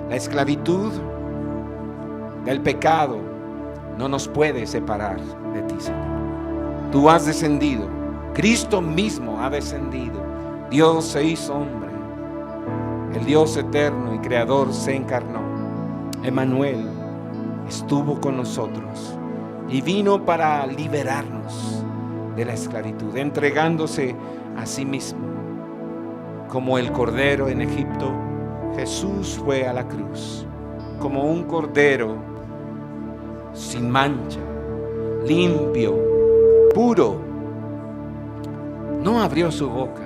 La esclavitud del pecado no nos puede separar de ti, Señor. Tú has descendido, Cristo mismo ha descendido, Dios se hizo hombre, el Dios eterno y creador se encarnó. Emmanuel estuvo con nosotros y vino para liberarnos de la esclavitud, entregándose a sí mismo. Como el cordero en Egipto, Jesús fue a la cruz, como un cordero sin mancha, limpio, puro. No abrió su boca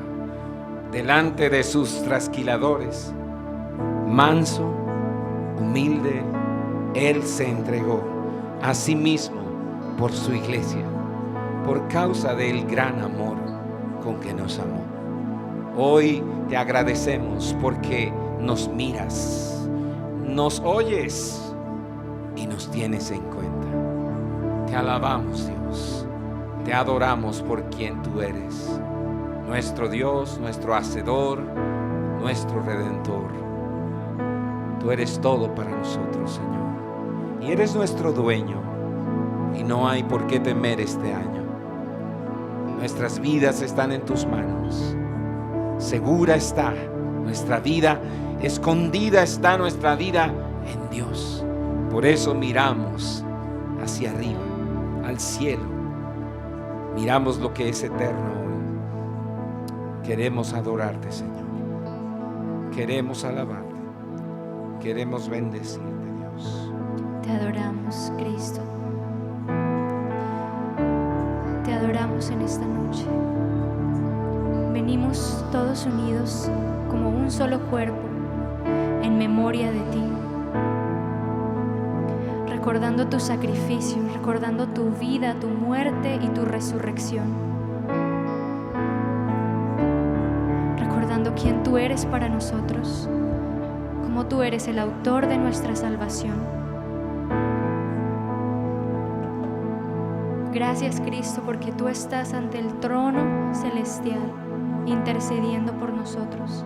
delante de sus trasquiladores. Manso, humilde, Él se entregó a sí mismo por su iglesia, por causa del gran amor con que nos amó. Hoy te agradecemos porque nos miras, nos oyes y nos tienes en cuenta. Te alabamos, Dios, te adoramos por quien tú eres, nuestro Dios, nuestro Hacedor, nuestro Redentor. Tú eres todo para nosotros, Señor, y eres nuestro dueño, y no hay por qué temer este año. Nuestras vidas están en tus manos. Segura está nuestra vida, escondida está nuestra vida en Dios. Por eso miramos hacia arriba, al cielo. Miramos lo que es eterno hoy. Queremos adorarte, Señor. Queremos alabarte. Queremos bendecirte, Dios. Te adoramos, Cristo. Te adoramos en esta noche. Venimos todos unidos como un solo cuerpo en memoria de ti, recordando tu sacrificio, recordando tu vida, tu muerte y tu resurrección, recordando quién tú eres para nosotros, cómo tú eres el autor de nuestra salvación. Gracias, Cristo, porque tú estás ante el trono celestial intercediendo por nosotros.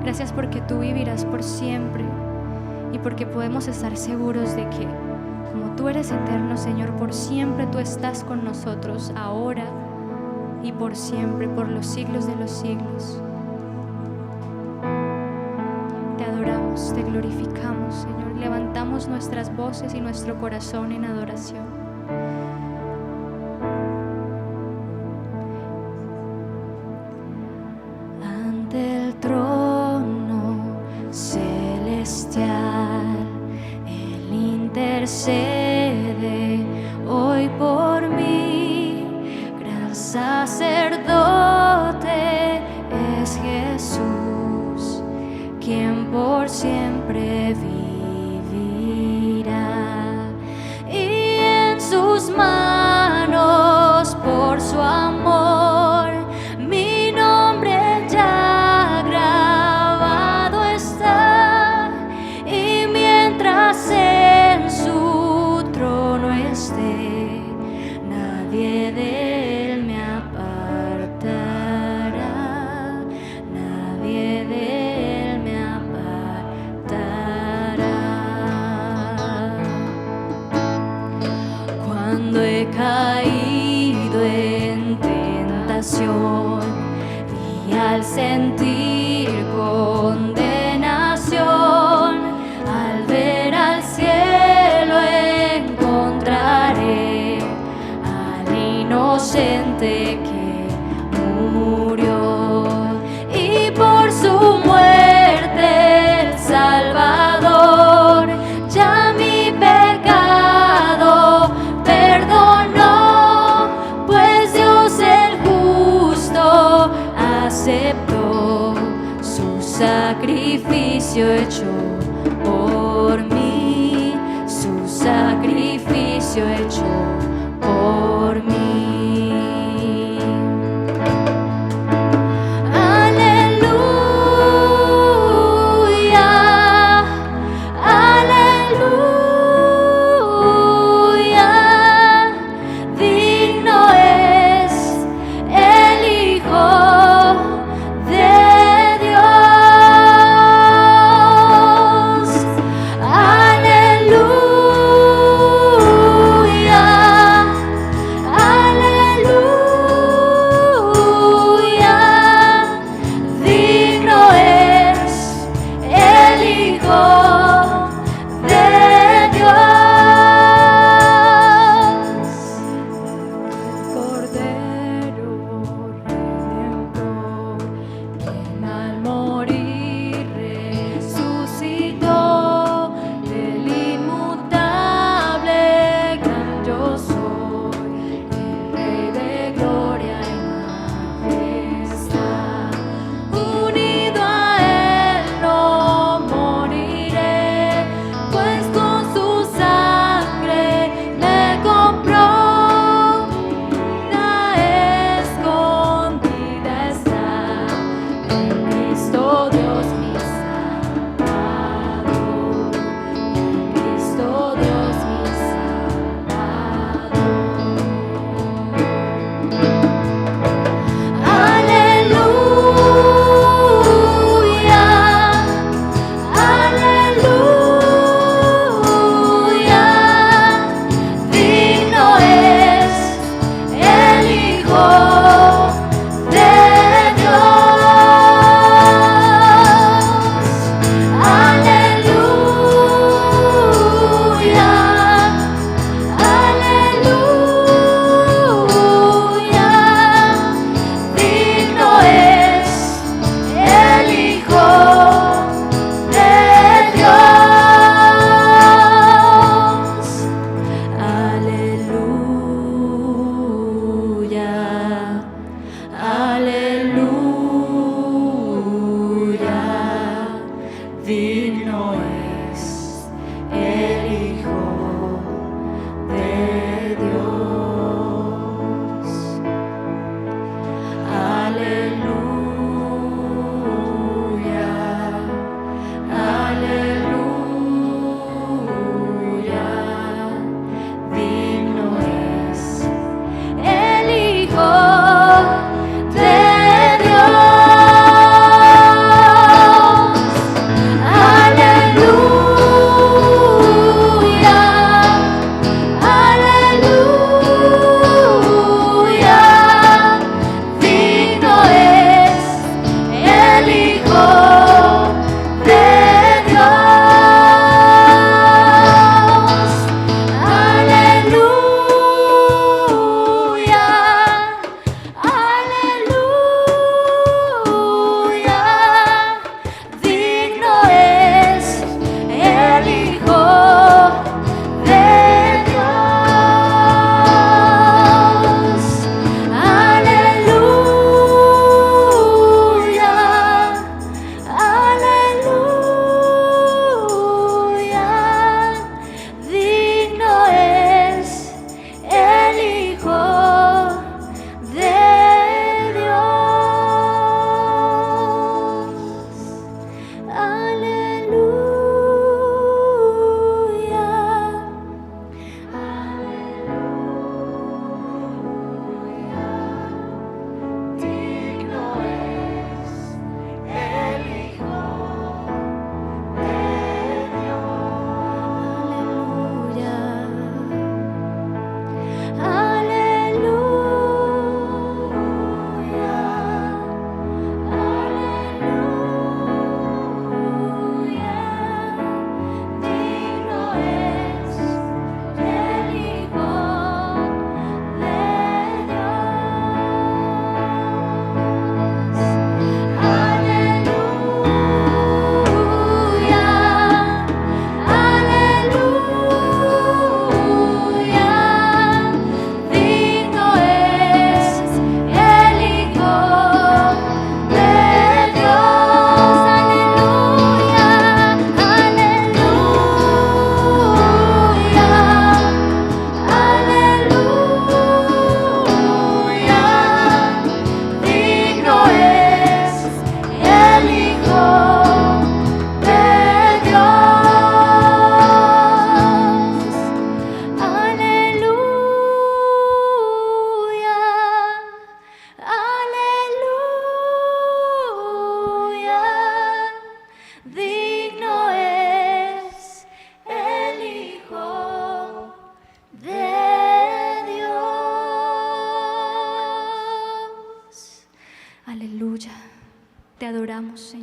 Gracias porque tú vivirás por siempre y porque podemos estar seguros de que como tú eres eterno, Señor, por siempre tú estás con nosotros ahora y por siempre, por los siglos de los siglos. Te adoramos, te glorificamos, Señor. Levantamos nuestras voces y nuestro corazón en adoración. Ante el trono celestial, Él intercede hoy por mí. Gran sacerdote es Jesús, quien por siempre vivirá, y en sus manos por su amor mi nombre ya grabado está, y mientras en su trono esté, nadie de él me apartará, nadie de él me apartará. Cuando he caído en tentación y al sentir condenación, al ver al cielo encontraré al inocente que murió, y por su muerte el Salvador ya mi pecado perdonó, pues Dios el justo aceptó su sacrificio hecho por mí, su sacrificio hecho por mí. Aleluya, aleluya, digno es el Hijo de Dios.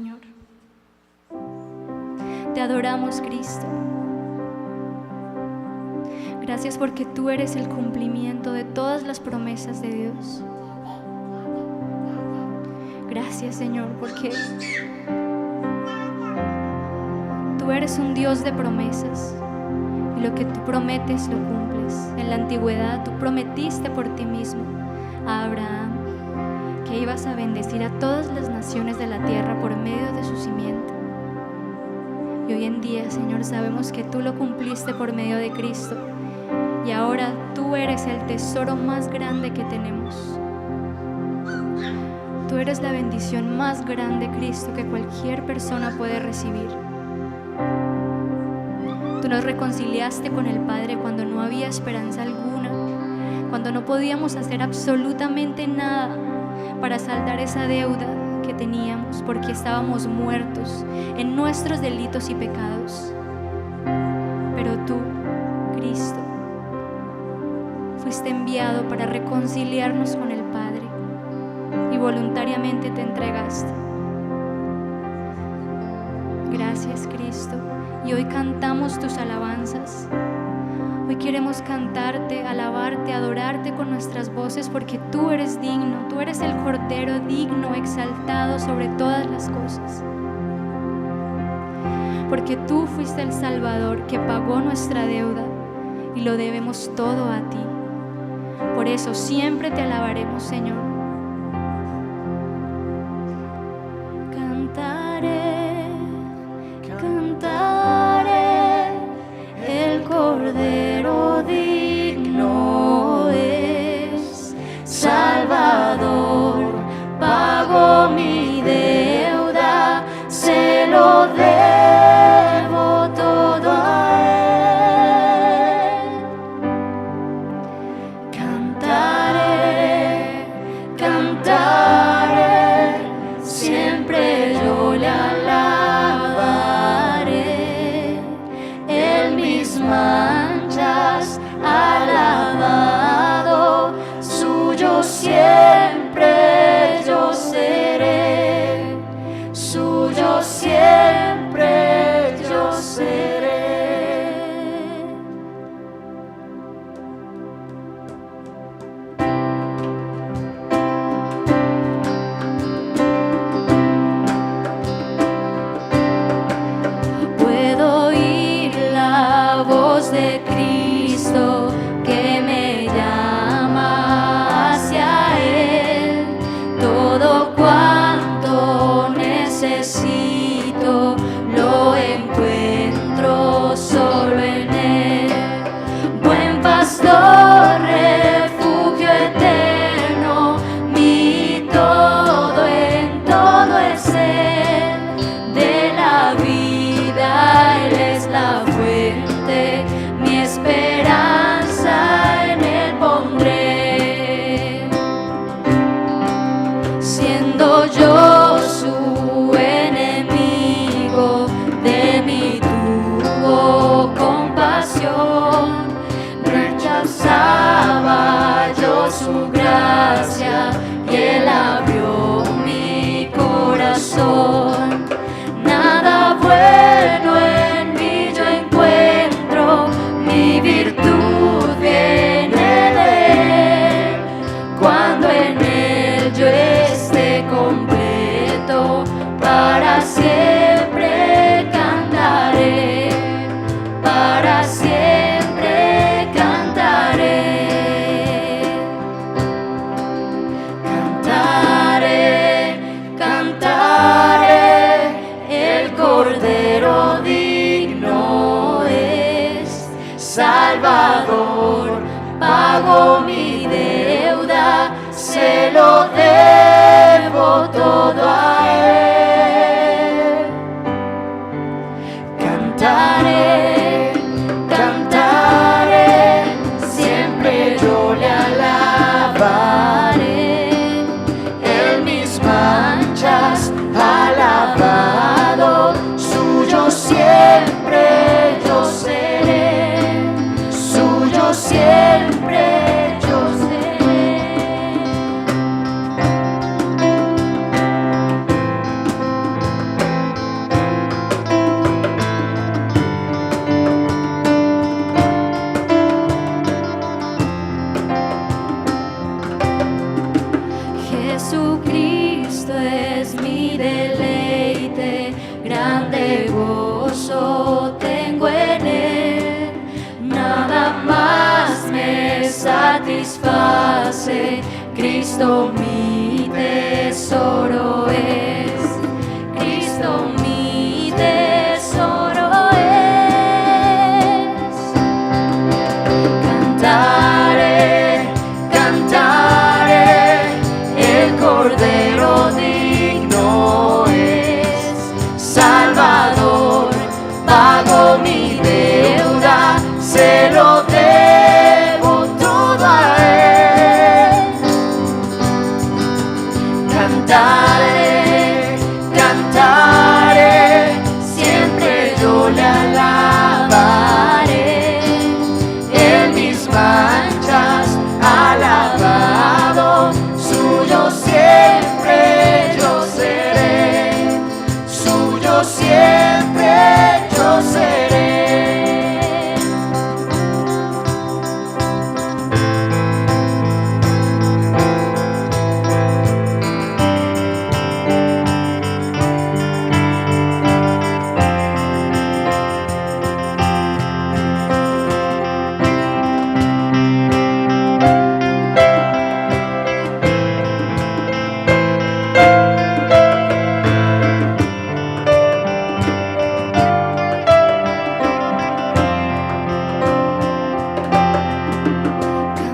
Señor. Te adoramos, Cristo. Gracias porque tú eres el cumplimiento de todas las promesas de Dios. Gracias, Señor, porque tú eres un Dios de promesas y lo que tú prometes lo cumples. En la antigüedad tú prometiste por ti mismo a Abraham que ibas a bendecir a todas las naciones de la tierra por medio de su simiente. Y hoy en día, Señor, sabemos que tú lo cumpliste por medio de Cristo. Y ahora tú eres el tesoro más grande que tenemos. Tú eres la bendición más grande, Cristo, que cualquier persona puede recibir. Tú nos reconciliaste con el Padre cuando no había esperanza alguna, cuando no podíamos hacer absolutamente nada para saldar esa deuda que teníamos, porque estábamos muertos en nuestros delitos y pecados. Pero tú, Cristo, fuiste enviado para reconciliarnos con el Padre y voluntariamente te entregaste. Gracias, Cristo. Y hoy cantamos tus alabanzas. Hoy queremos cantarte, alabarte, adorarte con nuestras voces, porque tú eres digno, tú eres el Cordero digno, exaltado sobre todas las cosas. Porque tú fuiste el Salvador que pagó nuestra deuda y lo debemos todo a ti. Por eso siempre te alabaremos, Señor. Cantaré, cantaré, el Cordero digno es, Salvador, pagó mi deuda, se lo debo todo a Él. Cantaré, cantaré, siempre yo le alabaré. Él mis manchas ha lavado, suyo siempre yo seré, suyo siempre yo seré. Puedo oír la voz de Cristo que me llama hacia Él. Todo cuanto necesito lo encuentro solo en Él. Buen pastor, refugio eterno, mi todo en todo es Él. De la vida Él es la fuente, mi esperanza en Él pondré. Siendo yo su enemigo, de mí tuvo compasión. Rechazaba yo su gracia y Él abrió mi corazón. Nada bueno en mí yo encuentro, mi virtud viene de Él. Cuando en Él yo esté completo, para siempre cantaré, para siempre cantaré. Cantaré, cantaré, el Cordero digno es, Salvador, pagó mi deuda, se lo debo todo a Él. Cantaré, cantaré, siempre yo le alabaré. Él mis manchas ha lavado, suyo siempre yo seré, suyo siempre yo seré. grande gozo tengo en Él. Nada más me satisface, Cristo mi tesoro es, Cristo mi tesoro es. Cantaré, cantaré, el Cordero digno es, Salvador, pago mi deuda, se lo debo todo a Él. Cantaré, cantaré, siempre yo le alabaré. En mis manchas alabado, suyo siempre yo seré, suyo siempre yo seré.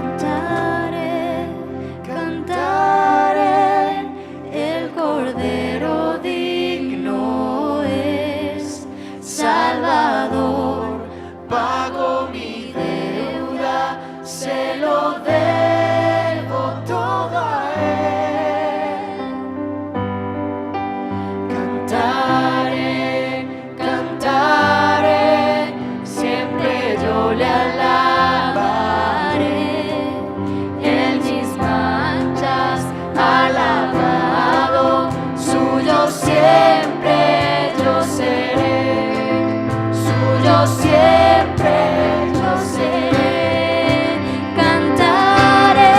Cantaré, cantaré, el Cordero digno es, Salvador, pago mi deuda, se lo debo todo a Él. Cantaré, cantaré, siempre yo le alabaré. En mis manchas alabado, suyo siempre yo seré, suyo siempre yo seré. Cantaré,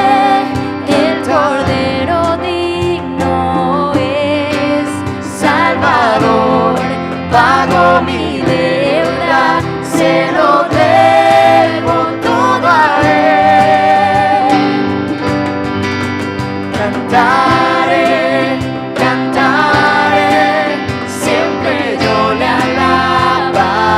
el Cordero digno es, Salvador, pago mi deuda, se lo debo todo a Él. Cantaré, cantaré, siempre yo le alabaré.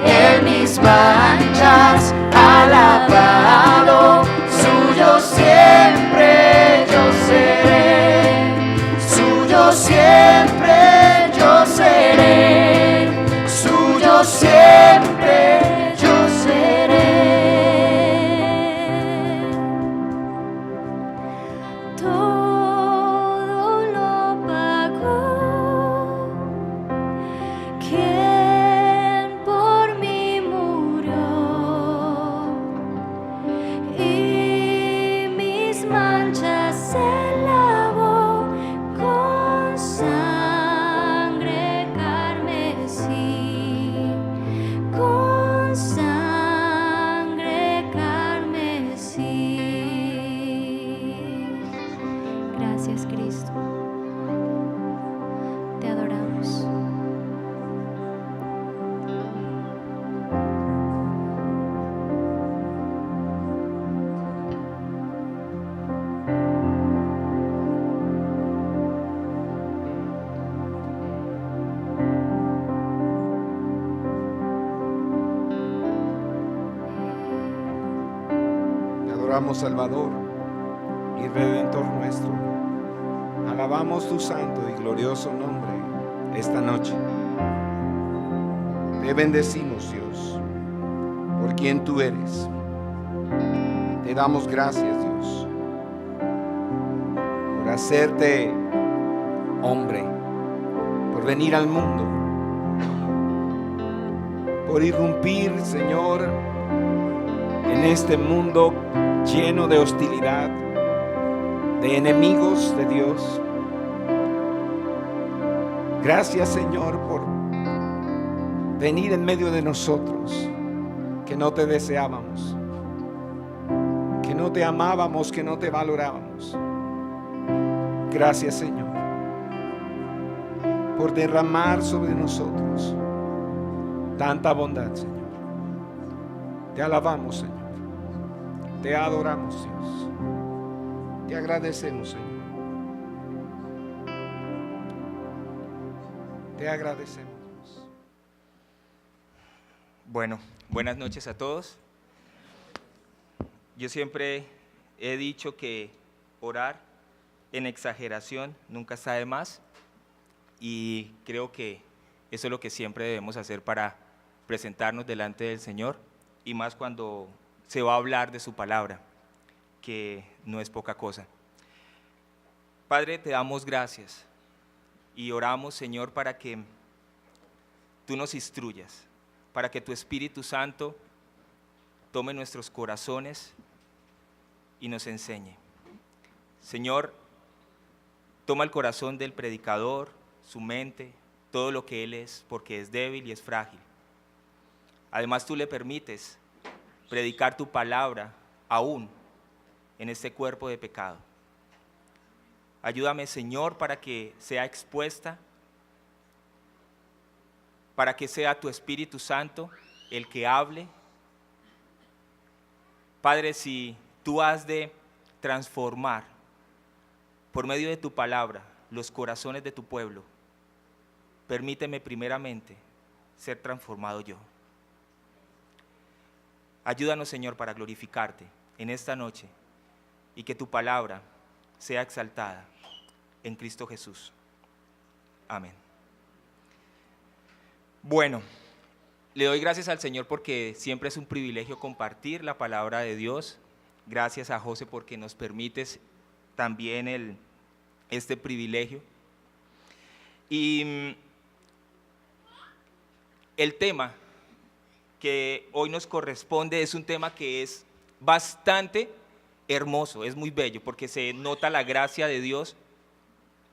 En mis manchas alabado, suyo siempre yo seré, suyo siempre yo seré, suyo siempre yo seré. Todo lo pagó quien por mí murió, y mis manchas se lavó con sangre carmesí, con sangre carmesí. Gracias, Cristo. Te adoramos. Te adoramos, Salvador y Redentor nuestro. Alabamos tu santo y glorioso nombre esta noche. Te bendecimos, Dios, por quien tú eres. Te damos gracias, Dios, por hacerte hombre, por venir al mundo, por irrumpir, Señor, en este mundo lleno de hostilidad, de enemigos de Dios. Gracias, Señor, por venir en medio de nosotros, que no te deseábamos, que no te amábamos, que no te valorábamos. Gracias, Señor. por derramar sobre nosotros tanta bondad, Señor. Te alabamos, Señor. Te adoramos, Dios. Te agradecemos, Señor. Te agradecemos, Dios. Bueno, buenas noches a todos. Yo siempre he dicho que orar en exageración nunca está de más, y creo que eso es lo que siempre debemos hacer para presentarnos delante del Señor, y más cuando se va a hablar de su palabra, que no es poca cosa. Padre, te damos gracias y oramos, Señor, para que tú nos instruyas, para que tu Espíritu Santo tome nuestros corazones y nos enseñe. Señor, toma el corazón del predicador, su mente, todo lo que él es, porque es débil y es frágil. Además, tú le permites predicar tu palabra aún en este cuerpo de pecado. Ayúdame, Señor, para que sea expuesta, para que sea tu Espíritu Santo el que hable. Padre, si tú has de transformar por medio de tu palabra los corazones de tu pueblo, permíteme primeramente ser transformado yo. Ayúdanos, Señor, para glorificarte en esta noche y que tu palabra sea exaltada en Cristo Jesús. Amén. Bueno, le doy gracias al Señor porque siempre es un privilegio compartir la palabra de Dios. Gracias a José porque nos permites también este privilegio. Y el tema que hoy nos corresponde es un tema que es bastante hermoso, es muy bello porque se nota la gracia de Dios.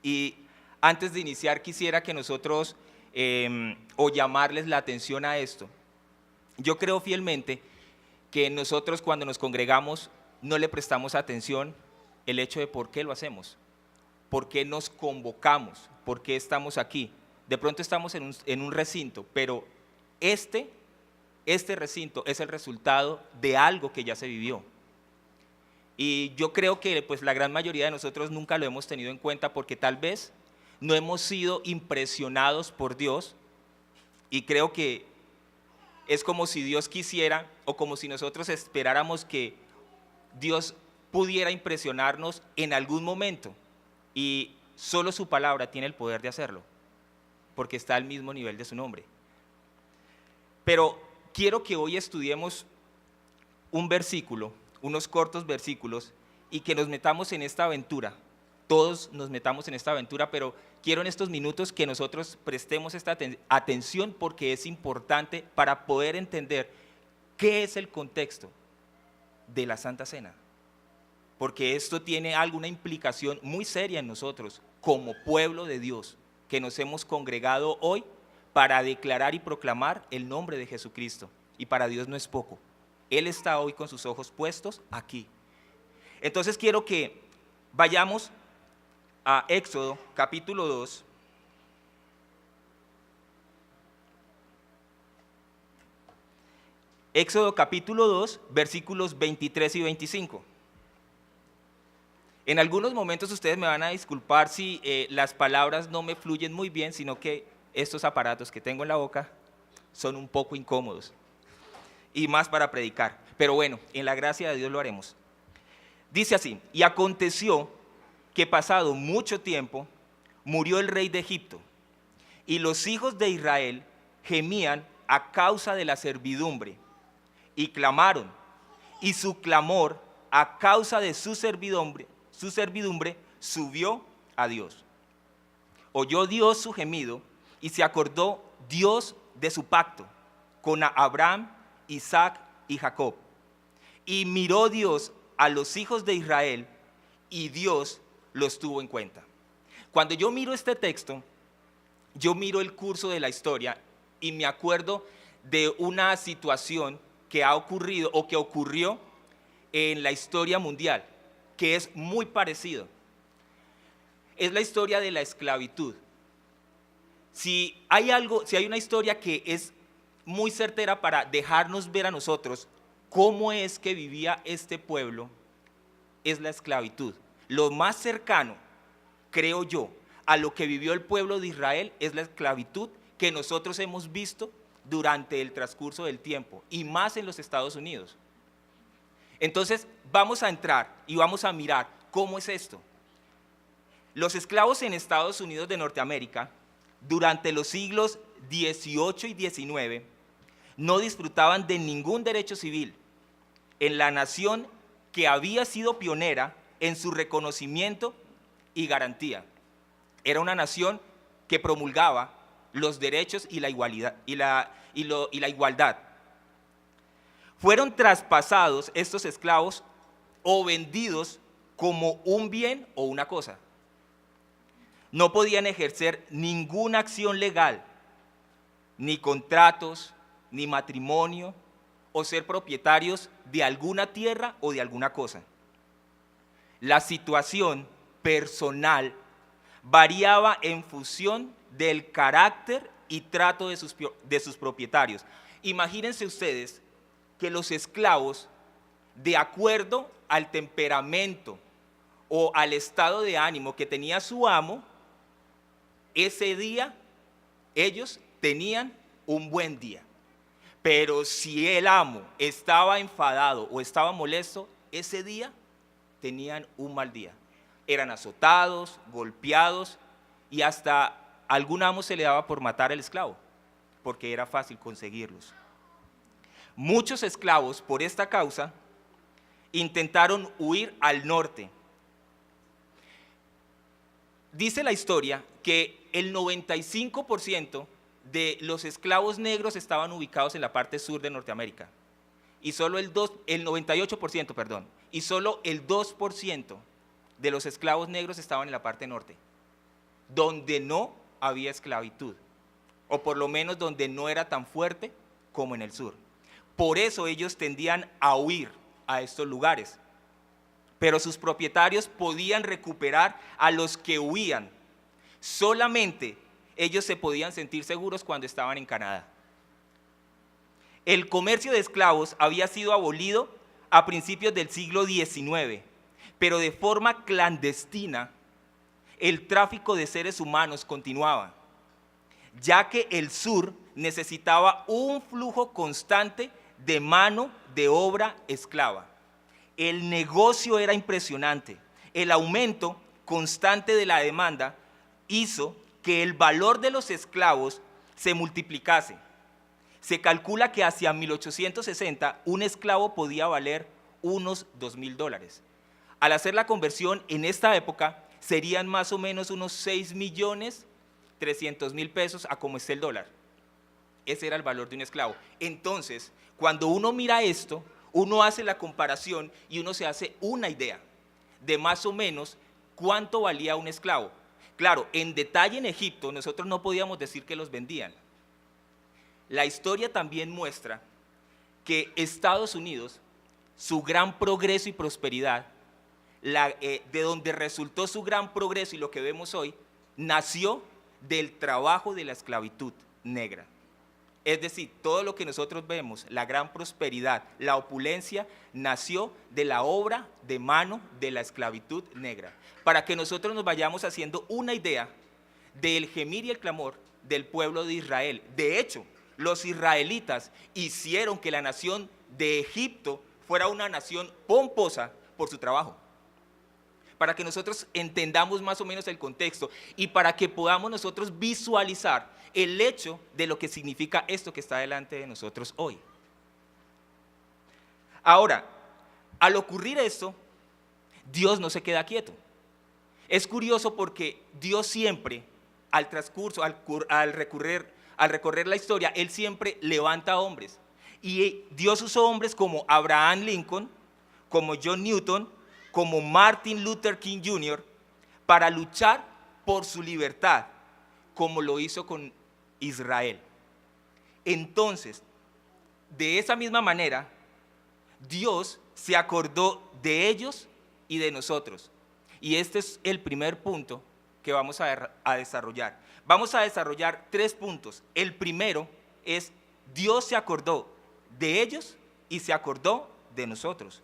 Y antes de iniciar quisiera que nosotros o llamarles la atención a esto. Yo creo fielmente que nosotros cuando nos congregamos no le prestamos atención el hecho de por qué lo hacemos, por qué nos convocamos, por qué estamos aquí. De pronto estamos en un recinto, pero este recinto es el resultado de algo que ya se vivió. Y yo creo que pues, la gran mayoría de nosotros nunca lo hemos tenido en cuenta porque tal vez no hemos sido impresionados por Dios, y creo que es como si Dios quisiera o como si nosotros esperáramos que Dios pudiera impresionarnos en algún momento, y solo su palabra tiene el poder de hacerlo porque está al mismo nivel de su nombre. Pero quiero que hoy estudiemos un versículo, unos cortos versículos, y que nos metamos en esta aventura. Todos nos metamos en esta aventura, pero quiero en estos minutos que nosotros prestemos esta atención porque es importante para poder entender qué es el contexto de la Santa Cena. Porque esto tiene alguna implicación muy seria en nosotros como pueblo de Dios, que nos hemos congregado hoy para declarar y proclamar el nombre de Jesucristo. Y para Dios no es poco. Él está hoy con sus ojos puestos aquí. Entonces quiero que vayamos a Éxodo capítulo 2. Éxodo capítulo 2, versículos 23 y 25. En algunos momentos ustedes me van a disculpar si las palabras no me fluyen muy bien, sino que estos aparatos que tengo en la boca son un poco incómodos. Y más para predicar. Pero bueno, en la gracia de Dios lo haremos. Dice así: y aconteció que pasado mucho tiempo murió el rey de Egipto, y los hijos de Israel gemían a causa de la servidumbre, y clamaron, y su clamor a causa de su servidumbre subió a Dios. Oyó Dios su gemido, y se acordó Dios de su pacto con Abraham, Isaac y Jacob. Y miró Dios a los hijos de Israel, y Dios los tuvo en cuenta. Cuando yo miro este texto, yo miro el curso de la historia y me acuerdo de una situación que ha ocurrido o que ocurrió en la historia mundial, que es muy parecido. Es la historia de la esclavitud. Si hay una historia que es muy certera para dejarnos ver a nosotros cómo es que vivía este pueblo, es la esclavitud. Lo más cercano, creo yo, a lo que vivió el pueblo de Israel es la esclavitud que nosotros hemos visto durante el transcurso del tiempo, y más en los Estados Unidos. Entonces vamos a entrar y vamos a mirar cómo es esto. Los esclavos en Estados Unidos de Norteamérica, durante los siglos XVIII y XIX, no disfrutaban de ningún derecho civil en la nación que había sido pionera en su reconocimiento y garantía. Era una nación que promulgaba los derechos y la igualdad. Fueron traspasados estos esclavos o vendidos como un bien o una cosa. No podían ejercer ninguna acción legal, ni contratos, ni matrimonio, o ser propietarios de alguna tierra o de alguna cosa. La situación personal variaba en función del carácter y trato de sus propietarios. Imagínense ustedes que los esclavos, de acuerdo al temperamento o al estado de ánimo que tenía su amo, ese día ellos tenían un buen día. Pero si el amo estaba enfadado o estaba molesto, ese día tenían un mal día. Eran azotados, golpeados, y hasta algún amo se le daba por matar al esclavo, porque era fácil conseguirlos. Muchos esclavos, por esta causa, intentaron huir al norte. Dice la historia que el 95% de los esclavos negros estaban ubicados en la parte sur de Norteamérica, y solo el 98%, perdón, y solo el 2% de los esclavos negros estaban en la parte norte, donde no había esclavitud, o por lo menos donde no era tan fuerte como en el sur. Por eso ellos tendían a huir a estos lugares, pero sus propietarios podían recuperar a los que huían. Solamente ellos se podían sentir seguros cuando estaban en Canadá. El comercio de esclavos había sido abolido a principios del siglo XIX, pero de forma clandestina el tráfico de seres humanos continuaba, ya que el sur necesitaba un flujo constante de mano de obra esclava. El negocio era impresionante. El aumento constante de la demanda hizo que el valor de los esclavos se multiplicase. Se calcula que hacia 1860 un esclavo podía valer unos $2,000. Al hacer la conversión en esta época serían más o menos unos 6.300.000 pesos a como está el dólar. Ese era el valor de un esclavo. Entonces, cuando uno mira esto, uno hace la comparación y uno se hace una idea de más o menos cuánto valía un esclavo. Claro, en detalle en Egipto nosotros no podíamos decir que los vendían. La historia también muestra que Estados Unidos, su gran progreso y prosperidad, de donde resultó su gran progreso y lo que vemos hoy, nació del trabajo de la esclavitud negra. Es decir, todo lo que nosotros vemos, la gran prosperidad, la opulencia, nació de la obra de mano de la esclavitud negra. Para que nosotros nos vayamos haciendo una idea del gemir y el clamor del pueblo de Israel. De hecho, los israelitas hicieron que la nación de Egipto fuera una nación pomposa por su trabajo. Para que nosotros entendamos más o menos el contexto y para que podamos nosotros visualizar el hecho de lo que significa esto que está delante de nosotros hoy. Ahora, al ocurrir esto, Dios no se queda quieto. Es curioso porque Dios siempre, al transcurso, al recorrer la historia, Él siempre levanta hombres. Y Dios usó hombres como Abraham Lincoln, como John Newton, como Martin Luther King Jr., para luchar por su libertad, como lo hizo con Israel. Entonces, de esa misma manera, Dios se acordó de ellos y de nosotros. Y este es el primer punto que vamos a desarrollar. vamos a desarrollar 3 puntos. El primero es: Dios se acordó de ellos y se acordó de nosotros.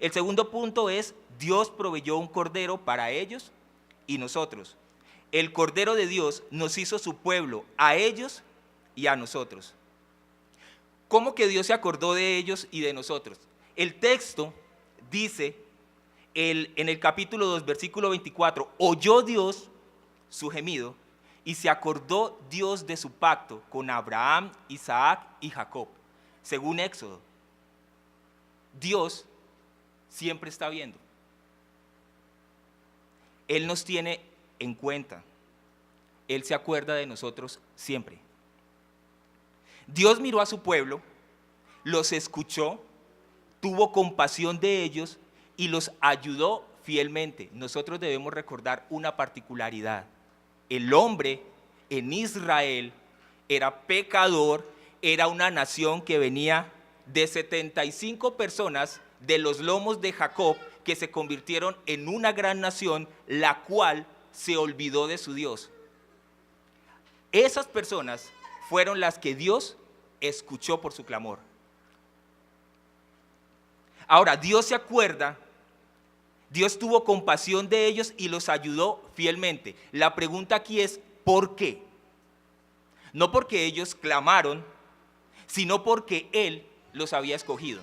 El segundo punto es: Dios proveyó un cordero para ellos y nosotros. El Cordero de Dios nos hizo su pueblo, a ellos y a nosotros. ¿Cómo que Dios se acordó de ellos y de nosotros? El texto dice en el capítulo 2, versículo 24: oyó Dios su gemido y se acordó Dios de su pacto con Abraham, Isaac y Jacob. Según Éxodo, Dios siempre está viendo. Él nos tiene en cuenta. Él se acuerda de nosotros siempre. Dios miró a su pueblo, los escuchó, tuvo compasión de ellos y los ayudó fielmente. Nosotros debemos recordar una particularidad. El hombre en Israel era pecador, era una nación que venía de 75 personas de los lomos de Jacob, que se convirtieron en una gran nación, la cual se olvidó de su Dios. Esas personas fueron las que Dios escuchó por su clamor. Ahora, Dios se acuerda, Dios tuvo compasión de ellos y los ayudó fielmente. La pregunta aquí es: ¿por qué? No porque ellos clamaron, sino porque Él los había escogido.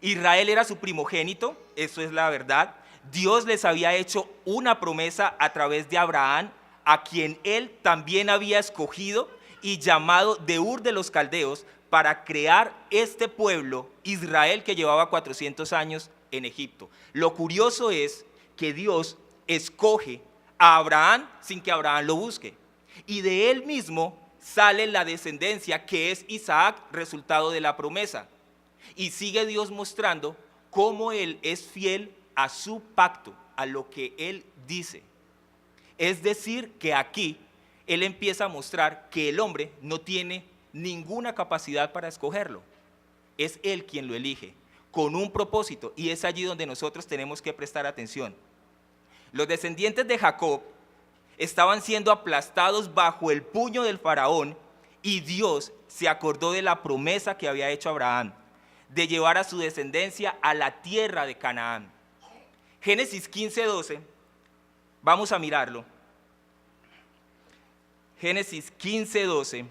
Israel era su primogénito, eso es la verdad. Dios les había hecho una promesa a través de Abraham, a quien Él también había escogido y llamado de Ur de los Caldeos para crear este pueblo, Israel, que llevaba 400 años en Egipto. Lo curioso es que Dios escoge a Abraham sin que Abraham lo busque. Y de él mismo sale la descendencia, que es Isaac, resultado de la promesa. Y sigue Dios mostrando cómo Él es fiel a su pacto, a lo que Él dice. Es decir, que aquí Él empieza a mostrar que el hombre no tiene ninguna capacidad para escogerlo. Es Él quien lo elige, con un propósito, y es allí donde nosotros tenemos que prestar atención. Los descendientes de Jacob estaban siendo aplastados bajo el puño del faraón, y Dios se acordó de la promesa que había hecho Abraham, de llevar a su descendencia a la tierra de Canaán. Génesis 15:12, vamos a mirarlo. Génesis 15:12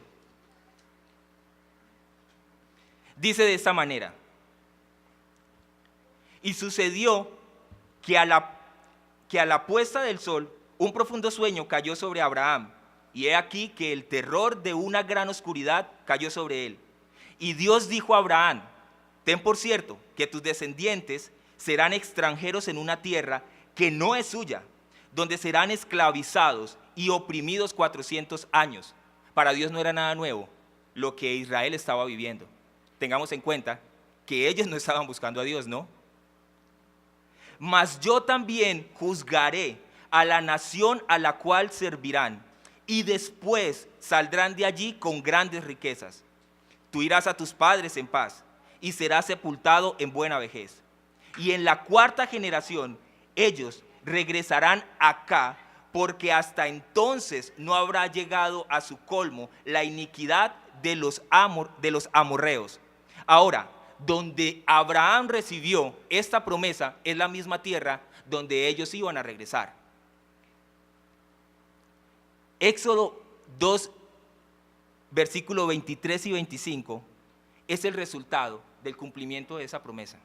dice de esta manera: y sucedió que a la puesta del sol un profundo sueño cayó sobre Abraham, y he aquí que el terror de una gran oscuridad cayó sobre él. Y Dios dijo a Abraham: ten por cierto que tus descendientes serán extranjeros en una tierra que no es suya, donde serán esclavizados y oprimidos 400 años. Para Dios no era nada nuevo lo que Israel estaba viviendo. Tengamos en cuenta que ellos no estaban buscando a Dios, ¿no? Mas yo también juzgaré a la nación a la cual servirán, y después saldrán de allí con grandes riquezas. Tú irás a tus padres en paz, y serás sepultado en buena vejez. Y en la 4ª generación ellos regresarán acá, porque hasta entonces no habrá llegado a su colmo la iniquidad de los amorreos. Ahora, donde Abraham recibió esta promesa es la misma tierra donde ellos iban a regresar. Éxodo 2, versículos 23 y 25 es el resultado del cumplimiento de esa promesa.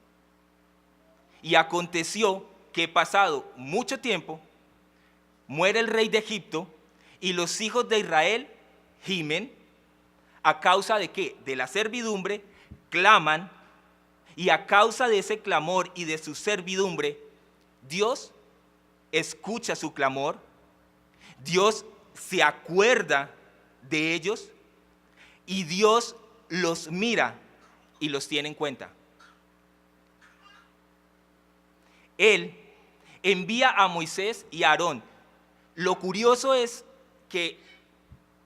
Y aconteció que pasado mucho tiempo, muere el rey de Egipto, y los hijos de Israel gimen. ¿A causa de qué? De la servidumbre, claman, y a causa de ese clamor y de su servidumbre, Dios escucha su clamor, Dios se acuerda de ellos, y Dios los mira y los tiene en cuenta. Él envía a Moisés y a Aarón. Lo curioso es que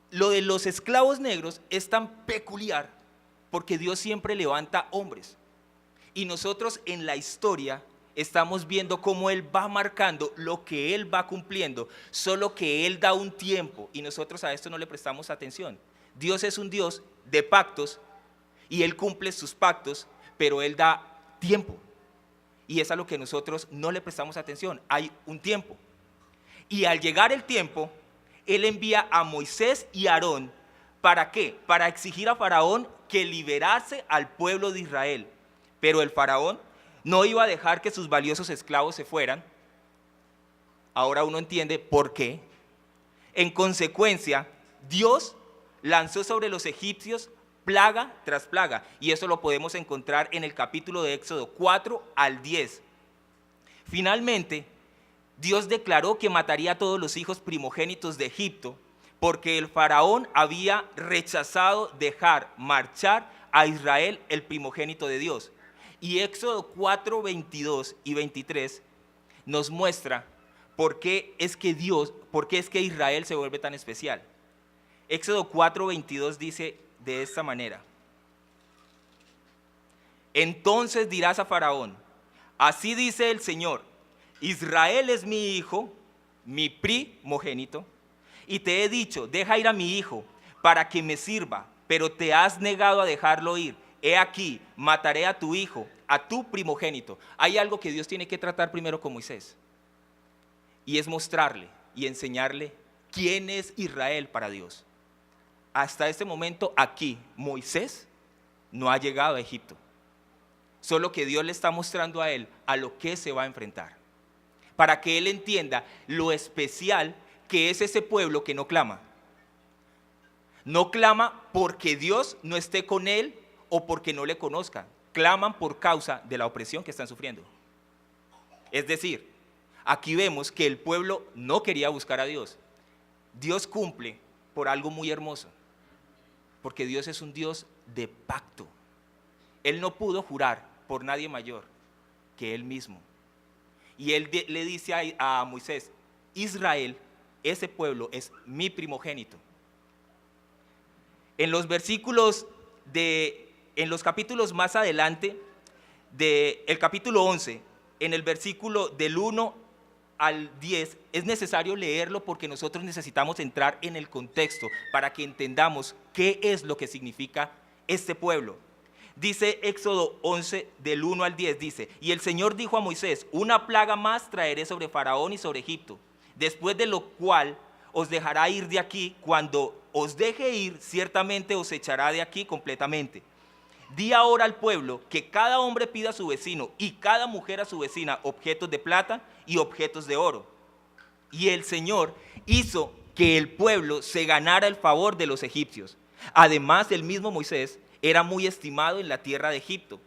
lo de los esclavos negros es tan peculiar porque Dios siempre levanta hombres. Y nosotros en la historia estamos viendo cómo Él va marcando lo que Él va cumpliendo, solo que Él da un tiempo y nosotros a esto no le prestamos atención. Dios es un Dios de pactos y Él cumple sus pactos, pero Él da tiempo. Y es a lo que nosotros no le prestamos atención. Hay un tiempo. Y al llegar el tiempo, Él envía a Moisés y a Aarón. ¿Para qué? Para exigir a Faraón que liberase al pueblo de Israel. Pero el Faraón no iba a dejar que sus valiosos esclavos se fueran. Ahora uno entiende por qué. En consecuencia, Dios lanzó sobre los egipcios plaga tras plaga, y eso lo podemos encontrar en el capítulo de Éxodo 4 al 10. Finalmente, Dios declaró que mataría a todos los hijos primogénitos de Egipto, porque el faraón había rechazado dejar marchar a Israel, el primogénito de Dios. Y Éxodo 4, 22 y 23 nos muestra por qué es que Israel se vuelve tan especial. Éxodo 4, 22 dice de esta manera: entonces dirás a Faraón, así dice el Señor, Israel es mi hijo, mi primogénito, y te he dicho, deja ir a mi hijo para que me sirva, pero te has negado a dejarlo ir. He aquí, mataré a tu hijo, a tu primogénito. Hay algo que Dios tiene que tratar primero con Moisés, y es mostrarle y enseñarle quién es Israel para Dios. Hasta este momento aquí, Moisés no ha llegado a Egipto. Solo que Dios le está mostrando a él a lo que se va a enfrentar, para que él entienda lo especial que es ese pueblo que no clama. No clama porque Dios no esté con él o porque no le conozcan. Claman por causa de la opresión que están sufriendo. Es decir, aquí vemos que el pueblo no quería buscar a Dios. Dios cumple por algo muy hermoso, porque Dios es un Dios de pacto. Él no pudo jurar por nadie mayor que Él mismo. Y Él le dice a Moisés, Israel, ese pueblo es mi primogénito. En los capítulos más adelante, el capítulo 11, en el versículo del 1 al 10, es necesario leerlo porque nosotros necesitamos entrar en el contexto para que entendamos qué es lo que significa este pueblo. Dice Éxodo 11, del 1 al 10, dice, y el Señor dijo a Moisés, una plaga más traeré sobre Faraón y sobre Egipto, después de lo cual os dejará ir de aquí. Cuando os deje ir, ciertamente os echará de aquí completamente. Di ahora al pueblo que cada hombre pida a su vecino y cada mujer a su vecina objetos de plata y objetos de oro. Y el Señor hizo que el pueblo se ganara el favor de los egipcios. Además, el mismo Moisés era muy estimado en la tierra de Egipto,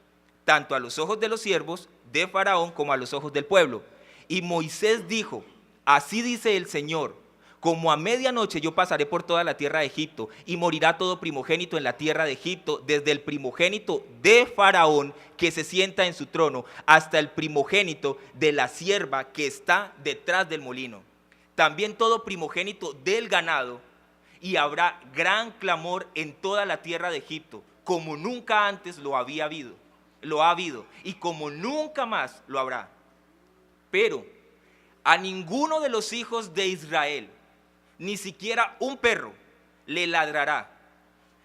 tanto a los ojos de los siervos de Faraón como a los ojos del pueblo. Y Moisés dijo, así dice el Señor, como a medianoche yo pasaré por toda la tierra de Egipto y morirá todo primogénito en la tierra de Egipto, desde el primogénito de Faraón que se sienta en su trono hasta el primogénito de la sierva que está detrás del molino. También todo primogénito del ganado, y habrá gran clamor en toda la tierra de Egipto, como nunca antes lo ha habido y como nunca más lo habrá. Pero a ninguno de los hijos de Israel, ni siquiera un perro le ladrará,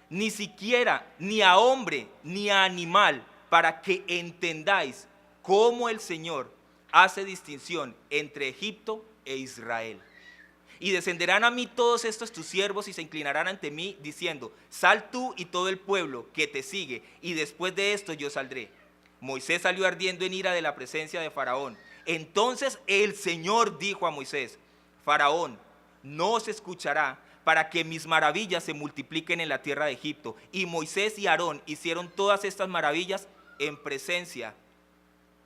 ni siquiera ni a hombre ni a animal, para que entendáis cómo el Señor hace distinción entre Egipto e Israel. Y descenderán a mí todos estos tus siervos y se inclinarán ante mí diciendo, sal tú y todo el pueblo que te sigue, y después de esto yo saldré. Moisés salió ardiendo en ira de la presencia de Faraón. Entonces el Señor dijo a Moisés, Faraón no os escuchará para que mis maravillas se multipliquen en la tierra de Egipto. Y Moisés y Aarón hicieron todas estas maravillas en presencia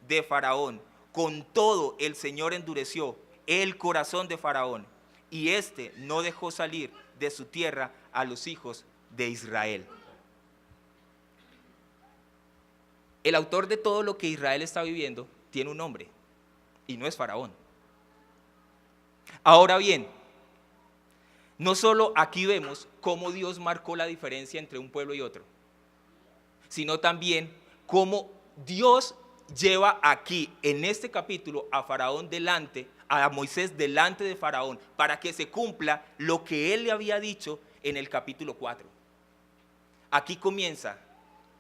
de Faraón. Con todo el Señor endureció el corazón de Faraón, y éste no dejó salir de su tierra a los hijos de Israel. El autor de todo lo que Israel está viviendo tiene un nombre, y no es Faraón. Ahora bien, no solo aquí vemos cómo Dios marcó la diferencia entre un pueblo y otro, sino también cómo Dios lleva aquí, en este capítulo, a Faraón delante, a Moisés delante de Faraón, para que se cumpla lo que él le había dicho en el capítulo 4. Aquí comienza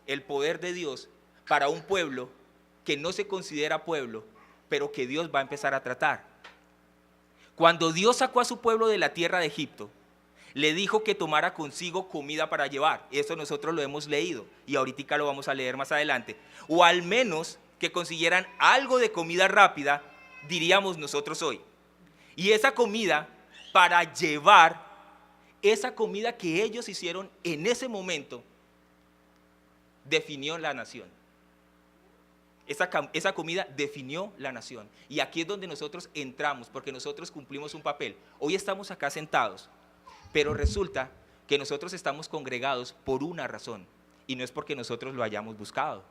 el poder de Dios para un pueblo que no se considera pueblo, pero que Dios va a empezar a tratar. Cuando Dios sacó a su pueblo de la tierra de Egipto, le dijo que tomara consigo comida para llevar. Eso nosotros lo hemos leído y ahorita lo vamos a leer más adelante. O al menos que consiguieran algo de comida rápida, diríamos nosotros hoy. Y esa comida para llevar, esa comida que ellos hicieron en ese momento, definió la nación. Esa comida definió la nación. Y aquí es donde nosotros entramos, porque nosotros cumplimos un papel. Hoy estamos acá sentados, pero resulta que nosotros estamos congregados por una razón, y no es porque nosotros lo hayamos buscado.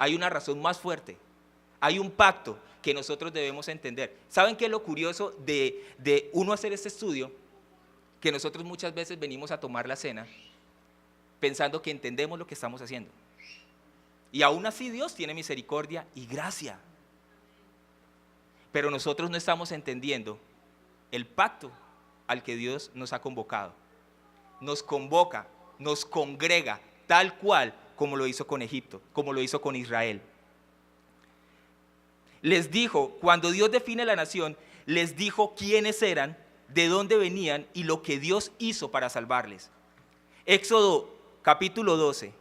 Hay una razón más fuerte, hay un pacto que nosotros debemos entender. ¿Saben qué es lo curioso de uno hacer este estudio? Que nosotros muchas veces venimos a tomar la cena pensando que entendemos lo que estamos haciendo. Y aún así Dios tiene misericordia y gracia. Pero nosotros no estamos entendiendo el pacto al que Dios nos ha convocado. Nos convoca, nos congrega, tal cual como lo hizo con Egipto, como lo hizo con Israel. Les dijo, cuando Dios define la nación, les dijo quiénes eran, de dónde venían y lo que Dios hizo para salvarles. Éxodo capítulo 12,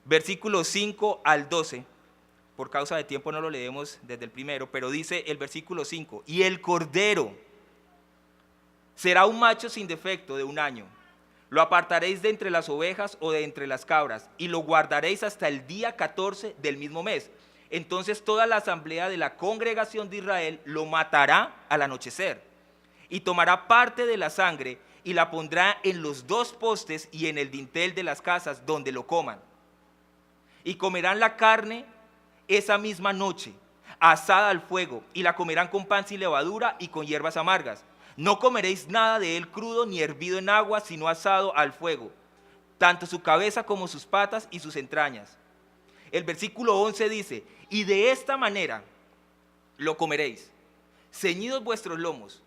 versículos 5 al 12, por causa de tiempo no lo leemos desde el primero, pero dice el versículo 5, y el cordero será un macho sin defecto de 1 año. Lo apartaréis de entre las ovejas o de entre las cabras, y lo guardaréis hasta el día 14 del mismo mes. Entonces toda la asamblea de la congregación de Israel lo matará al anochecer, y tomará parte de la sangre, y la pondrá en los 2 postes y en el dintel de las casas donde lo coman. Y comerán la carne esa misma noche, asada al fuego, y la comerán con pan sin levadura y con hierbas amargas. No comeréis nada de él crudo ni hervido en agua, sino asado al fuego, tanto su cabeza como sus patas y sus entrañas. El versículo 11 dice, y de esta manera lo comeréis, ceñidos vuestros lomos,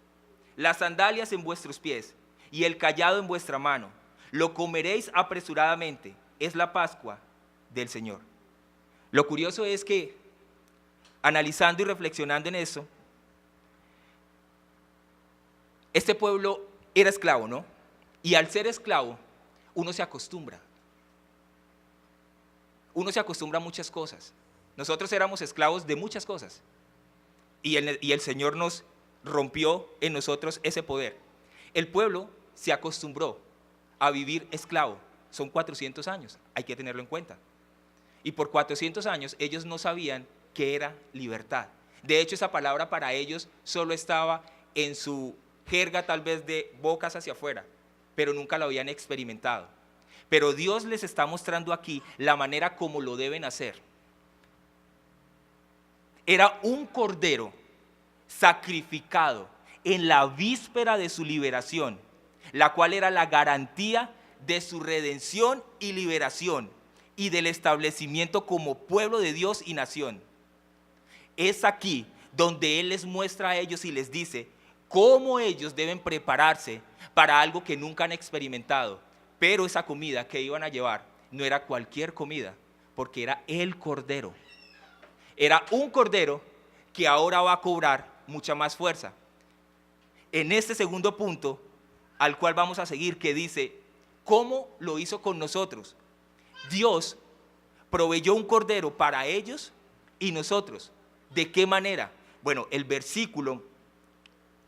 las sandalias en vuestros pies y el cayado en vuestra mano. Lo comeréis apresuradamente, es la Pascua del Señor. Lo curioso es que, analizando y reflexionando en eso, este pueblo era esclavo, ¿no? Y al ser esclavo, uno se acostumbra. Uno se acostumbra a muchas cosas. Nosotros éramos esclavos de muchas cosas. Y el Señor nos rompió en nosotros ese poder. El pueblo se acostumbró a vivir esclavo. Son 400 años, hay que tenerlo en cuenta. Y por 400 años ellos no sabían qué era libertad. De hecho, esa palabra para ellos solo estaba en su jerga, tal vez de bocas hacia afuera, pero nunca lo habían experimentado. Pero Dios les está mostrando aquí la manera como lo deben hacer. Era un cordero sacrificado en la víspera de su liberación, la cual era la garantía de su redención y liberación y del establecimiento como pueblo de Dios y nación. Es aquí donde Él les muestra a ellos y les dice cómo ellos deben prepararse para algo que nunca han experimentado. Pero esa comida que iban a llevar no era cualquier comida, porque era el cordero. Era un cordero que ahora va a cobrar mucha más fuerza. En este segundo punto, al cual vamos a seguir, que dice, ¿cómo lo hizo con nosotros? Dios proveyó un cordero para ellos y nosotros. ¿De qué manera? Bueno, el versículo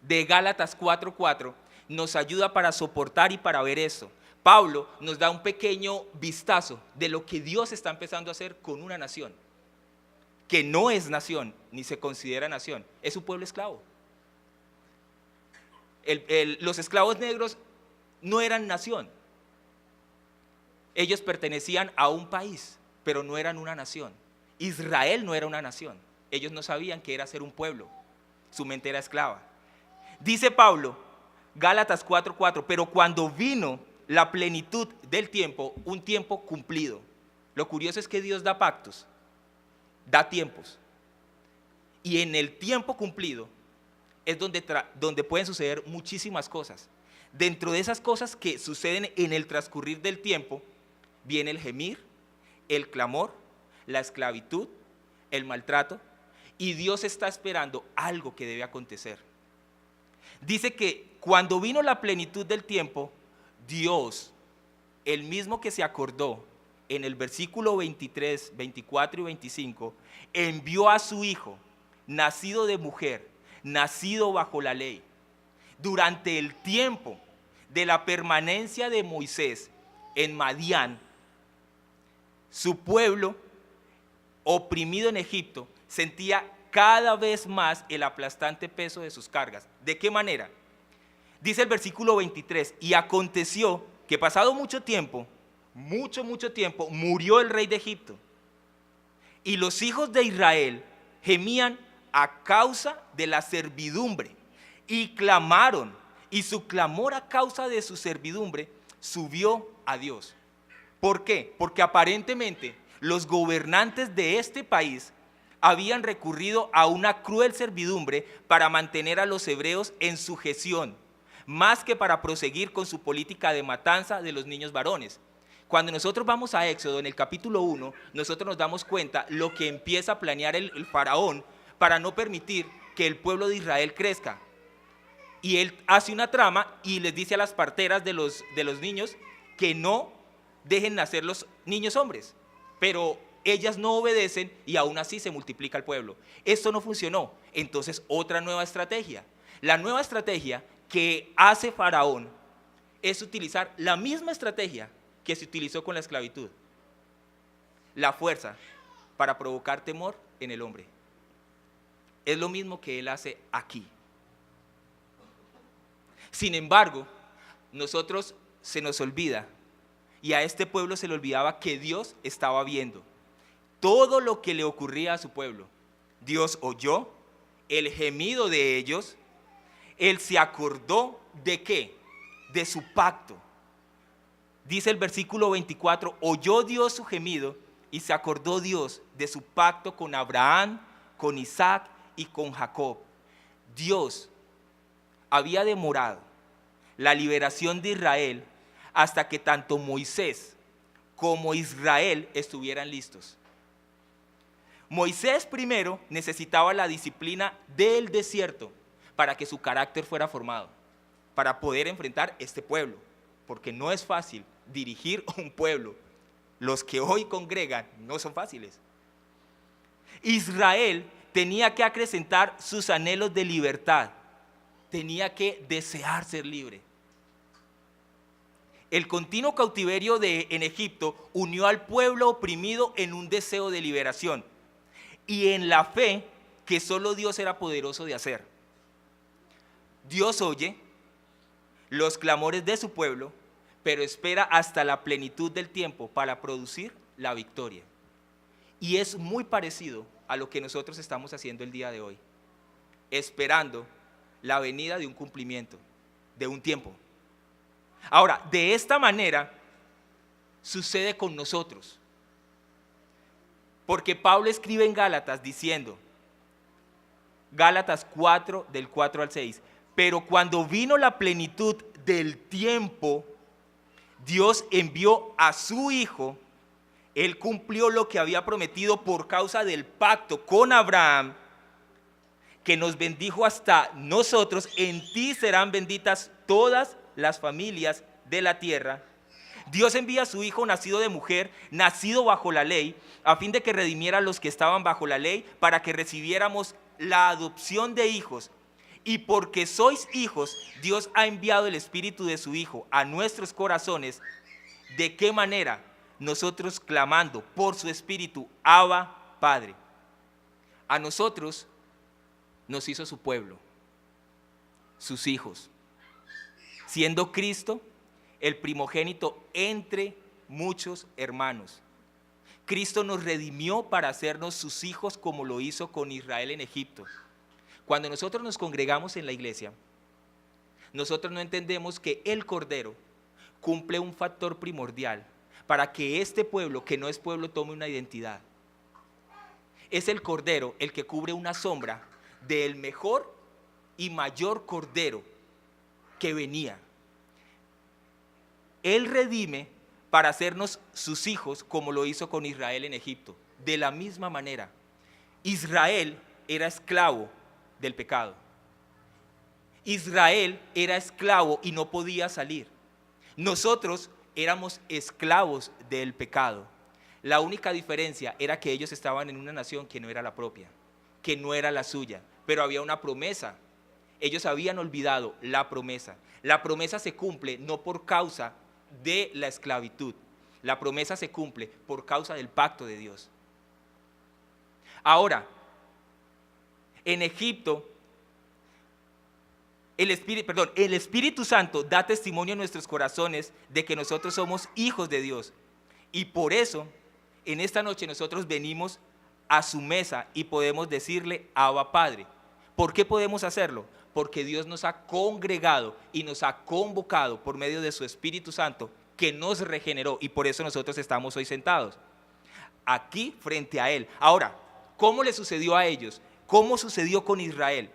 de Gálatas 4:4 nos ayuda para soportar y para ver esto. Pablo nos da un pequeño vistazo de lo que Dios está empezando a hacer con una nación, que no es nación, ni se considera nación, es un pueblo esclavo. Los esclavos negros no eran nación. Ellos pertenecían a un país, pero no eran una nación. Israel no era una nación. Ellos no sabían qué era ser un pueblo. Su mente era esclava. Dice Pablo, Gálatas 4:4, pero cuando vino la plenitud del tiempo, un tiempo cumplido. Lo curioso es que Dios da pactos da tiempos. Y en el tiempo cumplido es donde pueden suceder muchísimas cosas. Dentro de esas cosas que suceden en el transcurrir del tiempo, viene el gemir, el clamor, la esclavitud, el maltrato, y Dios está esperando algo que debe acontecer. Dice que cuando vino la plenitud del tiempo, Dios, el mismo que se acordó en el versículo 23, 24 y 25, envió a su hijo, nacido de mujer, nacido bajo la ley. Durante el tiempo de la permanencia de Moisés en Madián, su pueblo, oprimido en Egipto, sentía cada vez más el aplastante peso de sus cargas. ¿De qué manera? Dice el versículo 23, y aconteció que pasado mucho tiempo, murió el rey de Egipto. Y los hijos de Israel gemían a causa de la servidumbre y clamaron, y su clamor a causa de su servidumbre subió a Dios. ¿Por qué? Porque aparentemente los gobernantes de este país habían recurrido a una cruel servidumbre para mantener a los hebreos en sujeción, más que para proseguir con su política de matanza de los niños varones. Cuando nosotros vamos a Éxodo, en el capítulo 1, nosotros nos damos cuenta lo que empieza a planear el faraón para no permitir que el pueblo de Israel crezca. Y él hace una trama y les dice a las parteras de los niños que no dejen nacer los niños hombres, pero ellas no obedecen y aún así se multiplica el pueblo. Esto no funcionó. Entonces, otra nueva estrategia. La nueva estrategia que hace Faraón es utilizar la misma estrategia que se utilizó con la esclavitud. La fuerza para provocar temor en el hombre. Es lo mismo que él hace aquí. Sin embargo, nosotros se nos olvida, y a este pueblo se le olvidaba que Dios estaba viendo todo lo que le ocurría a su pueblo. Dios oyó el gemido de ellos. Él se acordó ¿de qué? De su pacto. Dice el versículo 24, oyó Dios su gemido y se acordó Dios de su pacto con Abraham, con Isaac y con Jacob. Dios había demorado la liberación de Israel hasta que tanto Moisés como Israel estuvieran listos. Moisés primero necesitaba la disciplina del desierto para que su carácter fuera formado, para poder enfrentar este pueblo, porque no es fácil dirigir un pueblo. Los que hoy congregan no son fáciles. Israel tenía que acrecentar sus anhelos de libertad, tenía que desear ser libre. El continuo cautiverio en Egipto unió al pueblo oprimido en un deseo de liberación y en la fe que solo Dios era poderoso de hacer. Dios oye los clamores de su pueblo, pero espera hasta la plenitud del tiempo para producir la victoria. Y es muy parecido a lo que nosotros estamos haciendo el día de hoy, esperando la venida de un cumplimiento, de un tiempo. Ahora, de esta manera sucede con nosotros, porque Pablo escribe en Gálatas diciendo, Gálatas 4, del 4 al 6, pero cuando vino la plenitud del tiempo, Dios envió a su Hijo. Él cumplió lo que había prometido por causa del pacto con Abraham, que nos bendijo hasta nosotros. En ti serán benditas todas las familias de la tierra. Dios envía a su Hijo nacido de mujer, nacido bajo la ley, a fin de que redimiera a los que estaban bajo la ley, para que recibiéramos la adopción de hijos. Y porque sois hijos, Dios ha enviado el Espíritu de su Hijo a nuestros corazones. ¿De qué manera? Nosotros clamando por su Espíritu, Abba, Padre. A nosotros nos hizo su pueblo, sus hijos, siendo Cristo el primogénito entre muchos hermanos. Cristo nos redimió para hacernos sus hijos, como lo hizo con Israel en Egipto. Cuando nosotros nos congregamos en la iglesia, nosotros no entendemos que el Cordero cumple un factor primordial para que este pueblo, que no es pueblo, tome una identidad. es el cordero el que cubre una sombra del mejor y mayor cordero que venía. Él redime para hacernos sus hijos, como lo hizo con Israel en Egipto. De la misma manera, Israel era esclavo del pecado. Israel era esclavo y no podía salir. Nosotros éramos esclavos del pecado. La única diferencia era que ellos estaban en una nación que no era la propia, que no era la suya, pero había una promesa. Ellos habían olvidado la promesa. La promesa se cumple no por causa de la esclavitud. La promesa se cumple por causa del pacto de Dios. Ahora, en Egipto, el Espíritu Santo da testimonio en nuestros corazones de que nosotros somos hijos de Dios. Y por eso, en esta noche nosotros venimos a su mesa y podemos decirle, Abba Padre. ¿Por qué podemos hacerlo? Porque Dios nos ha congregado y nos ha convocado por medio de su Espíritu Santo, que nos regeneró, y por eso nosotros estamos hoy sentados aquí frente a Él. Ahora, ¿cómo le sucedió a ellos? ¿Cómo sucedió con Israel?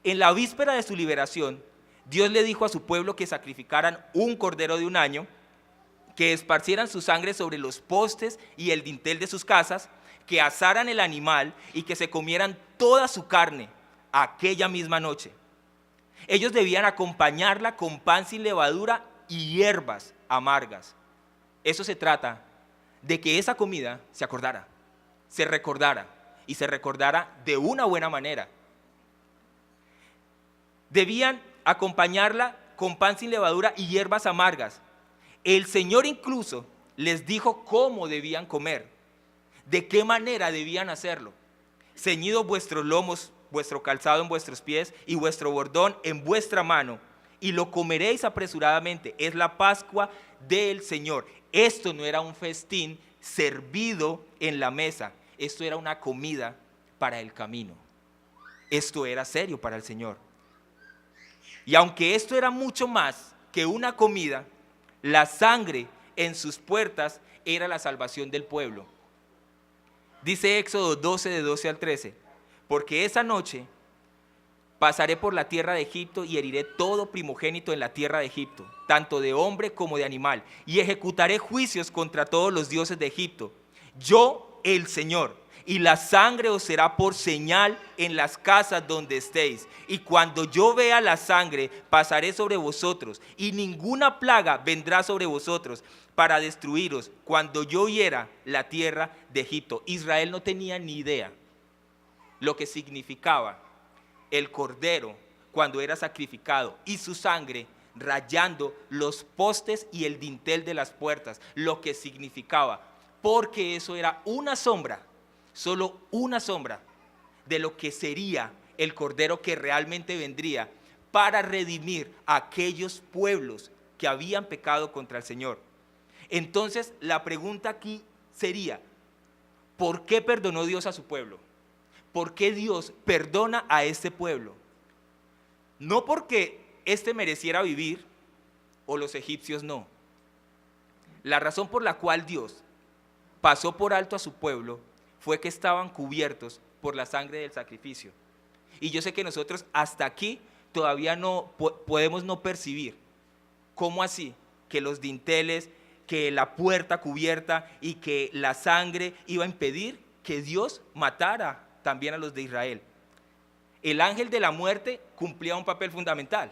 En la víspera de su liberación, Dios le dijo a su pueblo que sacrificaran un cordero de un año, que esparcieran su sangre sobre los postes y el dintel de sus casas, que asaran el animal y que se comieran toda su carne aquella misma noche. Ellos debían acompañarla con pan sin levadura y hierbas amargas. Eso se trata de que esa comida se acordara, se recordara y se recordara de una buena manera. Debían acompañarla con pan sin levadura y hierbas amargas. El Señor incluso les dijo cómo debían comer, de qué manera debían hacerlo. Ceñidos vuestros lomos, vuestro calzado en vuestros pies y vuestro bordón en vuestra mano, y lo comeréis apresuradamente. Es la Pascua del Señor. Esto no era un festín servido en la mesa, esto era una comida para el camino. Esto era serio para el Señor. Y aunque esto era mucho más que una comida, la sangre en sus puertas era la salvación del pueblo. Dice Éxodo 12, de 12 al 13, porque esa noche pasaré por la tierra de Egipto y heriré todo primogénito en la tierra de Egipto, tanto de hombre como de animal, y ejecutaré juicios contra todos los dioses de Egipto. Yo, el Señor, y la sangre os será por señal en las casas donde estéis. Y cuando yo vea la sangre, pasaré sobre vosotros, y ninguna plaga vendrá sobre vosotros para destruiros cuando yo hiera la tierra de Egipto. Israel no tenía ni idea lo que significaba el cordero cuando era sacrificado y su sangre rayando los postes y el dintel de las puertas, lo que significaba, porque eso era una sombra, solo una sombra de lo que sería el cordero que realmente vendría para redimir a aquellos pueblos que habían pecado contra el Señor. Entonces la pregunta aquí sería, ¿por qué perdonó Dios a su pueblo? ¿Por qué Dios perdona a este pueblo? No porque éste mereciera vivir o los egipcios no. La razón por la cual Dios pasó por alto a su pueblo fue que estaban cubiertos por la sangre del sacrificio. Y yo sé que nosotros hasta aquí todavía no podemos no percibir. ¿Cómo así? Que los dinteles, que la puerta cubierta y que la sangre iba a impedir que Dios matara también a los de Israel. El ángel de la muerte cumplía un papel fundamental.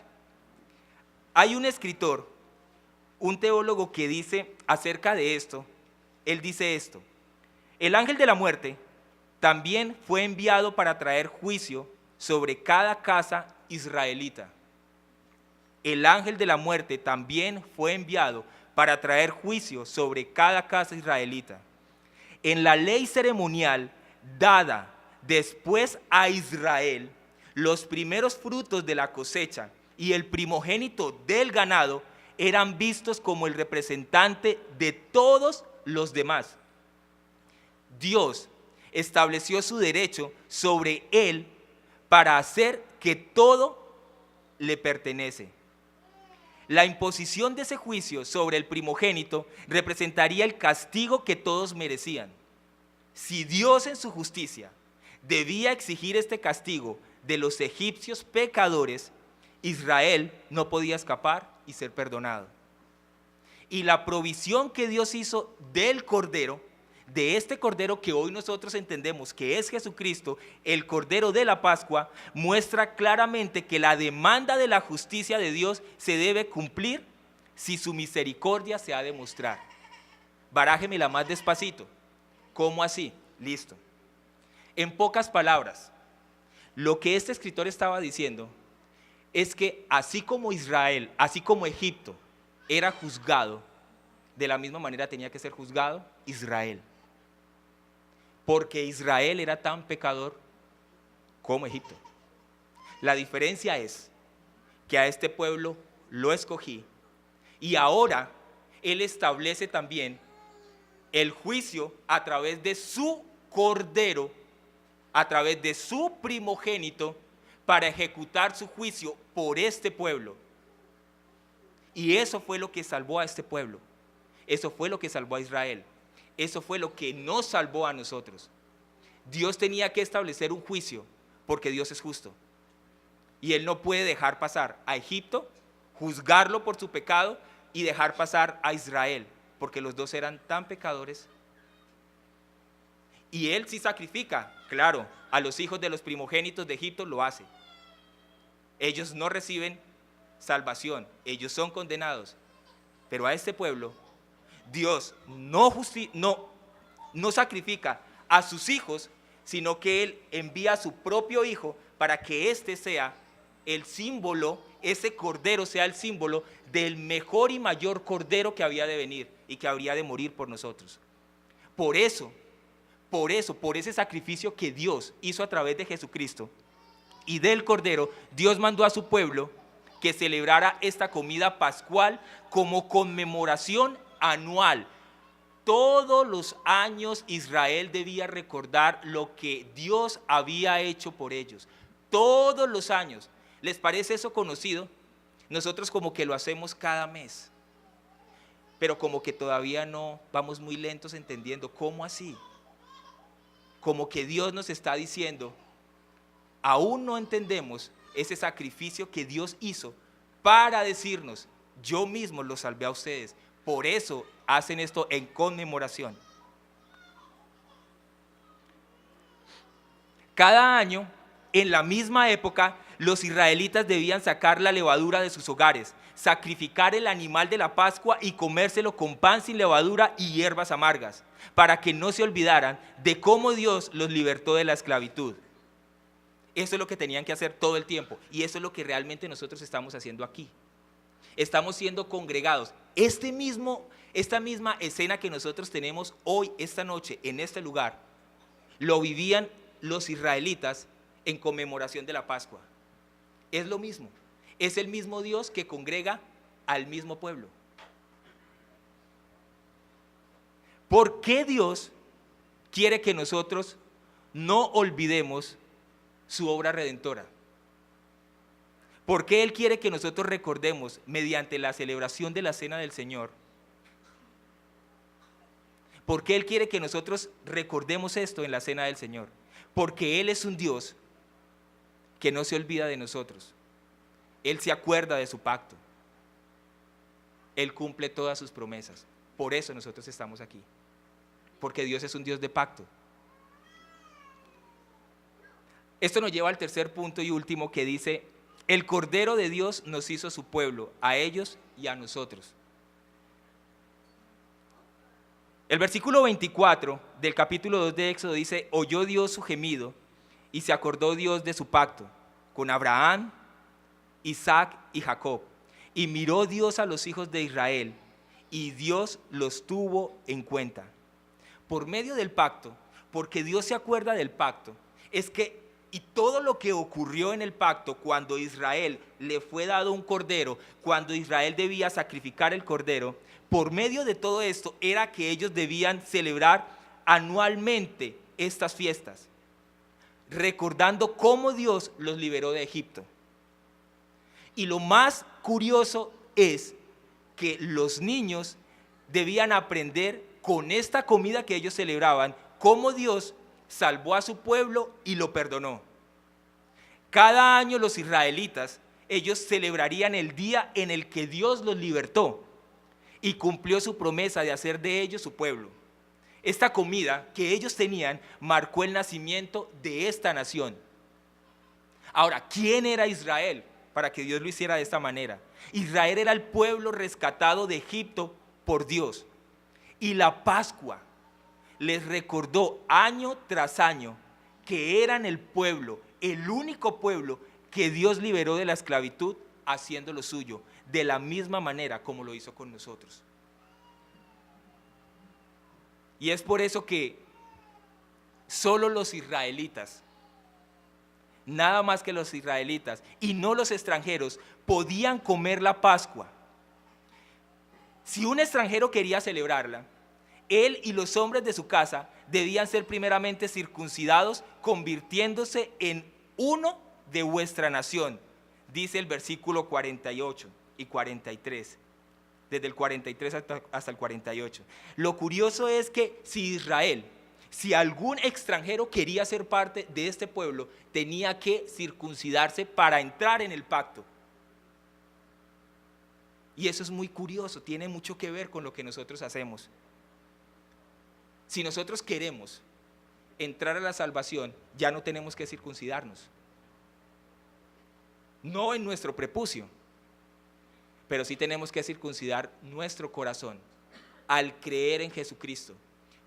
Hay un escritor, un teólogo que dice acerca de esto, él dice esto: el ángel de la muerte también fue enviado para traer juicio sobre cada casa israelita. El ángel de la muerte también fue enviado para traer juicio sobre cada casa israelita. En la ley ceremonial dada después a Israel, los primeros frutos de la cosecha y el primogénito del ganado eran vistos como el representante de todos los demás. Dios estableció su derecho sobre él para hacer que todo le pertenece. La imposición de ese juicio sobre el primogénito representaría el castigo que todos merecían. si Dios en su justicia debía exigir este castigo de los egipcios pecadores, Israel no podía escapar y ser perdonado. Y la provisión que Dios hizo del Cordero, de este Cordero que hoy nosotros entendemos que es Jesucristo, el Cordero de la Pascua, muestra claramente que la demanda de la justicia de Dios se debe cumplir si su misericordia se ha de mostrar. Barájemela más despacito. ¿Cómo así? Listo. En pocas palabras, lo que este escritor estaba diciendo es que así como Israel, así como Egipto era juzgado, de la misma manera tenía que ser juzgado Israel. Porque Israel era tan pecador como Egipto. La diferencia es que a este pueblo lo escogí y ahora Él establece también el juicio a través de su Cordero, a través de su primogénito, para ejecutar su juicio por este pueblo. Y eso fue lo que salvó a este pueblo. Eso fue lo que salvó a Israel. Eso fue lo que nos salvó a nosotros. Dios tenía que establecer un juicio porque Dios es justo. Y Él no puede dejar pasar a Egipto, juzgarlo por su pecado y dejar pasar a Israel, porque los dos eran tan pecadores. Y Él sí sacrifica, claro, a los hijos de los primogénitos de Egipto lo hace. Ellos no reciben salvación, ellos son condenados. Pero a este pueblo, Dios no sacrifica a sus hijos, sino que Él envía a su propio hijo para que éste sea el símbolo, ese cordero sea el símbolo del mejor y mayor cordero que había de venir y que habría de morir por nosotros. Por ese sacrificio que Dios hizo a través de Jesucristo y del Cordero, Dios mandó a su pueblo que celebrara esta comida pascual como conmemoración anual. Todos los años Israel debía recordar lo que Dios había hecho por ellos. Todos los años. ¿Les parece eso conocido? Nosotros como que lo hacemos cada mes, pero como que todavía no vamos muy lentos entendiendo cómo así. Como que Dios nos está diciendo, aún no entendemos ese sacrificio que Dios hizo para decirnos, yo mismo los salvé a ustedes. Por eso hacen esto en conmemoración. Cada año, en la misma época, los israelitas debían sacar la levadura de sus hogares, sacrificar el animal de la Pascua y comérselo con pan sin levadura y hierbas amargas, para que no se olvidaran de cómo Dios los libertó de la esclavitud. Eso es lo que tenían que hacer todo el tiempo, y eso es lo que realmente nosotros estamos haciendo aquí. Estamos siendo congregados. Esta misma escena que nosotros tenemos hoy, esta noche, en este lugar, lo vivían los israelitas en conmemoración de la Pascua. Es lo mismo. Es el mismo Dios que congrega al mismo pueblo. ¿Por qué Dios quiere que nosotros no olvidemos su obra redentora? ¿Por qué Él quiere que nosotros recordemos mediante la celebración de la Cena del Señor? ¿Por qué Él quiere que nosotros recordemos esto en la Cena del Señor? Porque Él es un Dios que no se olvida de nosotros. Él se acuerda de su pacto. Él cumple todas sus promesas. Por eso nosotros estamos aquí. Porque Dios es un Dios de pacto. Esto nos lleva al tercer punto y último que dice, el Cordero de Dios nos hizo su pueblo, a ellos y a nosotros. El versículo 24 del capítulo 2 de Éxodo dice, oyó Dios su gemido y se acordó Dios de su pacto con Abraham, Isaac y Jacob. Y miró Dios a los hijos de Israel y Dios los tuvo en cuenta. Por medio del pacto, porque Dios se acuerda del pacto, es que, y todo lo que ocurrió en el pacto cuando Israel le fue dado un cordero, cuando Israel debía sacrificar el cordero, por medio de todo esto era que ellos debían celebrar anualmente estas fiestas, recordando cómo Dios los liberó de Egipto. Y lo más curioso es que los niños debían aprender con esta comida que ellos celebraban, cómo Dios salvó a su pueblo y lo perdonó. Cada año los israelitas, ellos celebrarían el día en el que Dios los libertó y cumplió su promesa de hacer de ellos su pueblo. Esta comida que ellos tenían marcó el nacimiento de esta nación. Ahora, ¿quién era Israel para que Dios lo hiciera de esta manera? Israel era el pueblo rescatado de Egipto por Dios. Y la Pascua les recordó año tras año que eran el pueblo, el único pueblo que Dios liberó de la esclavitud haciendo lo suyo, de la misma manera como lo hizo con nosotros. Y es por eso que solo los israelitas, nada más que los israelitas y no los extranjeros, podían comer la Pascua. Si un extranjero quería celebrarla, él y los hombres de su casa debían ser primeramente circuncidados, convirtiéndose en uno de vuestra nación, dice el versículo 48 y 43, desde el 43 hasta el 48. Lo curioso es que si algún extranjero quería ser parte de este pueblo, tenía que circuncidarse para entrar en el pacto. Y eso es muy curioso, tiene mucho que ver con lo que nosotros hacemos. Si nosotros queremos entrar a la salvación, ya no tenemos que circuncidarnos. No en nuestro prepucio, pero sí tenemos que circuncidar nuestro corazón al creer en Jesucristo,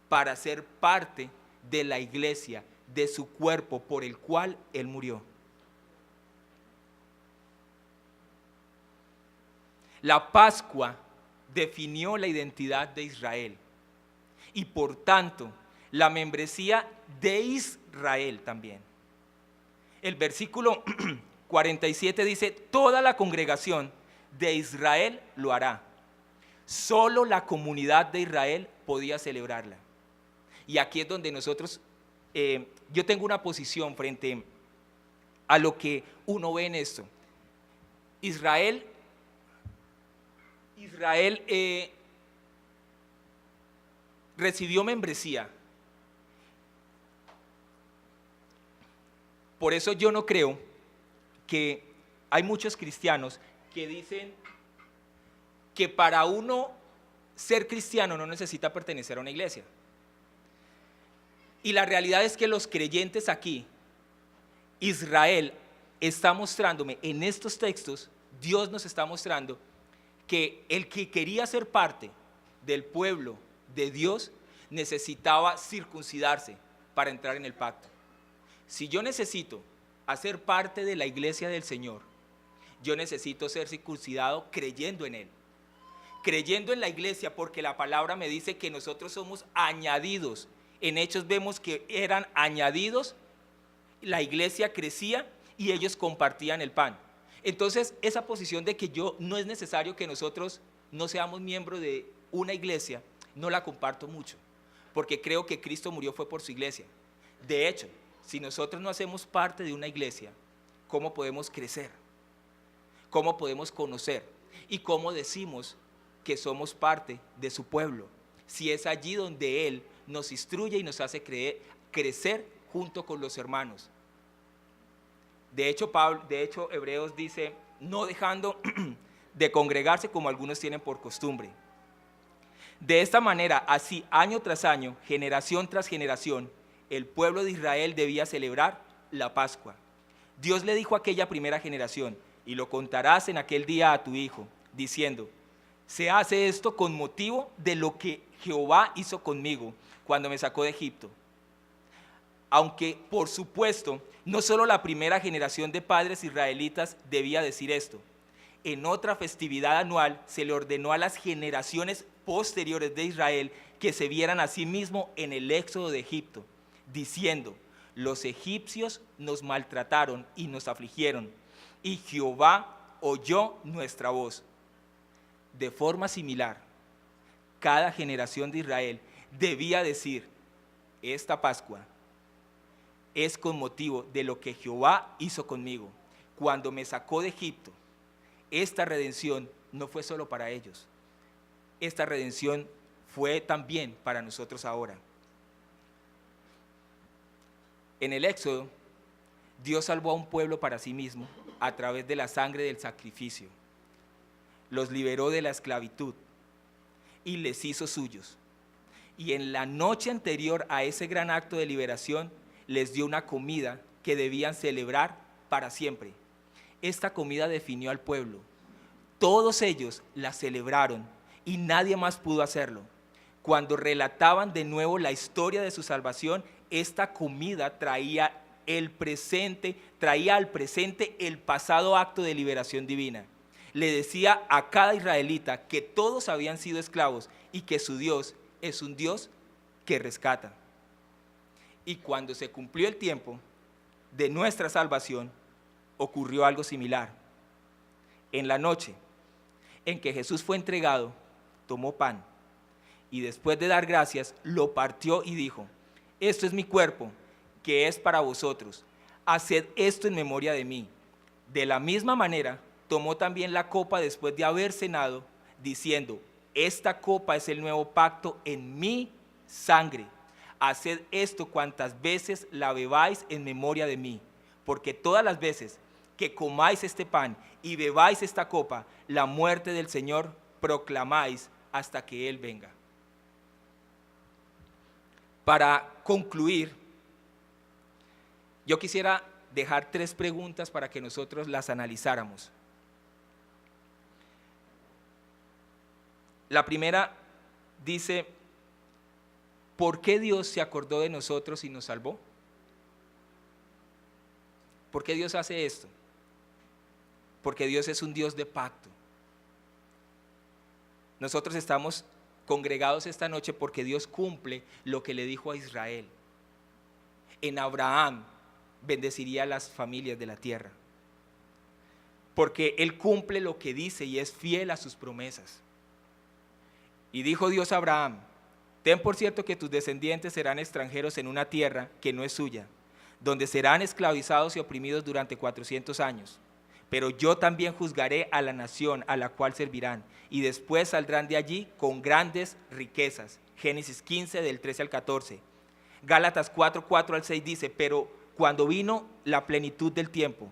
para ser parte de la iglesia, de su cuerpo por el cual Él murió. La Pascua definió la identidad de Israel y por tanto la membresía de Israel también. El versículo 47 dice: toda la congregación de Israel lo hará. Solo la comunidad de Israel podía celebrarla. Y aquí es donde nosotros, yo tengo una posición frente a lo que uno ve en esto. Israel recibió membresía. Por eso yo no creo que hay muchos cristianos que dicen que para uno ser cristiano no necesita pertenecer a una iglesia. Y la realidad es que los creyentes aquí, Israel está mostrándome en estos textos, Dios nos está mostrando que el que quería ser parte del pueblo de Dios necesitaba circuncidarse para entrar en el pacto. Si yo necesito hacer parte de la iglesia del Señor, yo necesito ser circuncidado creyendo en Él, creyendo en la iglesia, porque la palabra me dice que nosotros somos añadidos. En Hechos vemos que eran añadidos, la iglesia crecía y ellos compartían el pan. Entonces, esa posición de que no es necesario que nosotros no seamos miembros de una iglesia, no la comparto mucho, porque creo que Cristo murió fue por su iglesia. De hecho, si nosotros no hacemos parte de una iglesia, ¿cómo podemos crecer? ¿Cómo podemos conocer? ¿Y cómo decimos que somos parte de su pueblo? Si es allí donde Él nos instruye y nos hace crecer junto con los hermanos. De hecho, Hebreos dice, no dejando de congregarse como algunos tienen por costumbre. De esta manera, así año tras año, generación tras generación, el pueblo de Israel debía celebrar la Pascua. Dios le dijo a aquella primera generación: y lo contarás en aquel día a tu hijo, diciendo: se hace esto con motivo de lo que Jehová hizo conmigo cuando me sacó de Egipto. Aunque, por supuesto, no solo la primera generación de padres israelitas debía decir esto. En otra festividad anual se le ordenó a las generaciones posteriores de Israel que se vieran a sí mismos en el éxodo de Egipto, diciendo: los egipcios nos maltrataron y nos afligieron, y Jehová oyó nuestra voz. De forma similar, cada generación de Israel debía decir: esta Pascua es con motivo de lo que Jehová hizo conmigo cuando me sacó de Egipto. Esta redención no fue solo para ellos, esta redención fue también para nosotros ahora. En el Éxodo, Dios salvó a un pueblo para sí mismo a través de la sangre del sacrificio. Los liberó de la esclavitud y les hizo suyos. Y en la noche anterior a ese gran acto de liberación, les dio una comida que debían celebrar para siempre. Esta comida definió al pueblo. Todos ellos la celebraron y nadie más pudo hacerlo. Cuando relataban de nuevo la historia de su salvación, esta comida traía al presente el pasado acto de liberación divina. Le decía a cada israelita que todos habían sido esclavos y que su Dios es un Dios que rescata. Y cuando se cumplió el tiempo de nuestra salvación, ocurrió algo similar. En la noche en que Jesús fue entregado, tomó pan y después de dar gracias, lo partió y dijo: esto es mi cuerpo, que es para vosotros. Haced esto en memoria de mí. De la misma manera, tomó también la copa después de haber cenado, diciendo: esta copa es el nuevo pacto en mi sangre. Haced esto cuantas veces la bebáis en memoria de mí, porque todas las veces que comáis este pan y bebáis esta copa, la muerte del Señor proclamáis hasta que Él venga. Para concluir, yo quisiera dejar 3 preguntas para que nosotros las analizáramos. La primera dice: ¿por qué Dios se acordó de nosotros y nos salvó? ¿Por qué Dios hace esto? Porque Dios es un Dios de pacto. Nosotros estamos congregados esta noche porque Dios cumple lo que le dijo a Israel. En Abraham bendeciría a las familias de la tierra, porque Él cumple lo que dice y es fiel a sus promesas. Y dijo Dios a Abraham: ten por cierto que tus descendientes serán extranjeros en una tierra que no es suya, donde serán esclavizados y oprimidos durante 400 años. Pero yo también juzgaré a la nación a la cual servirán, y después saldrán de allí con grandes riquezas. Génesis 15, del 13 al 14. Gálatas 4, 4 al 6 dice: pero cuando vino la plenitud del tiempo,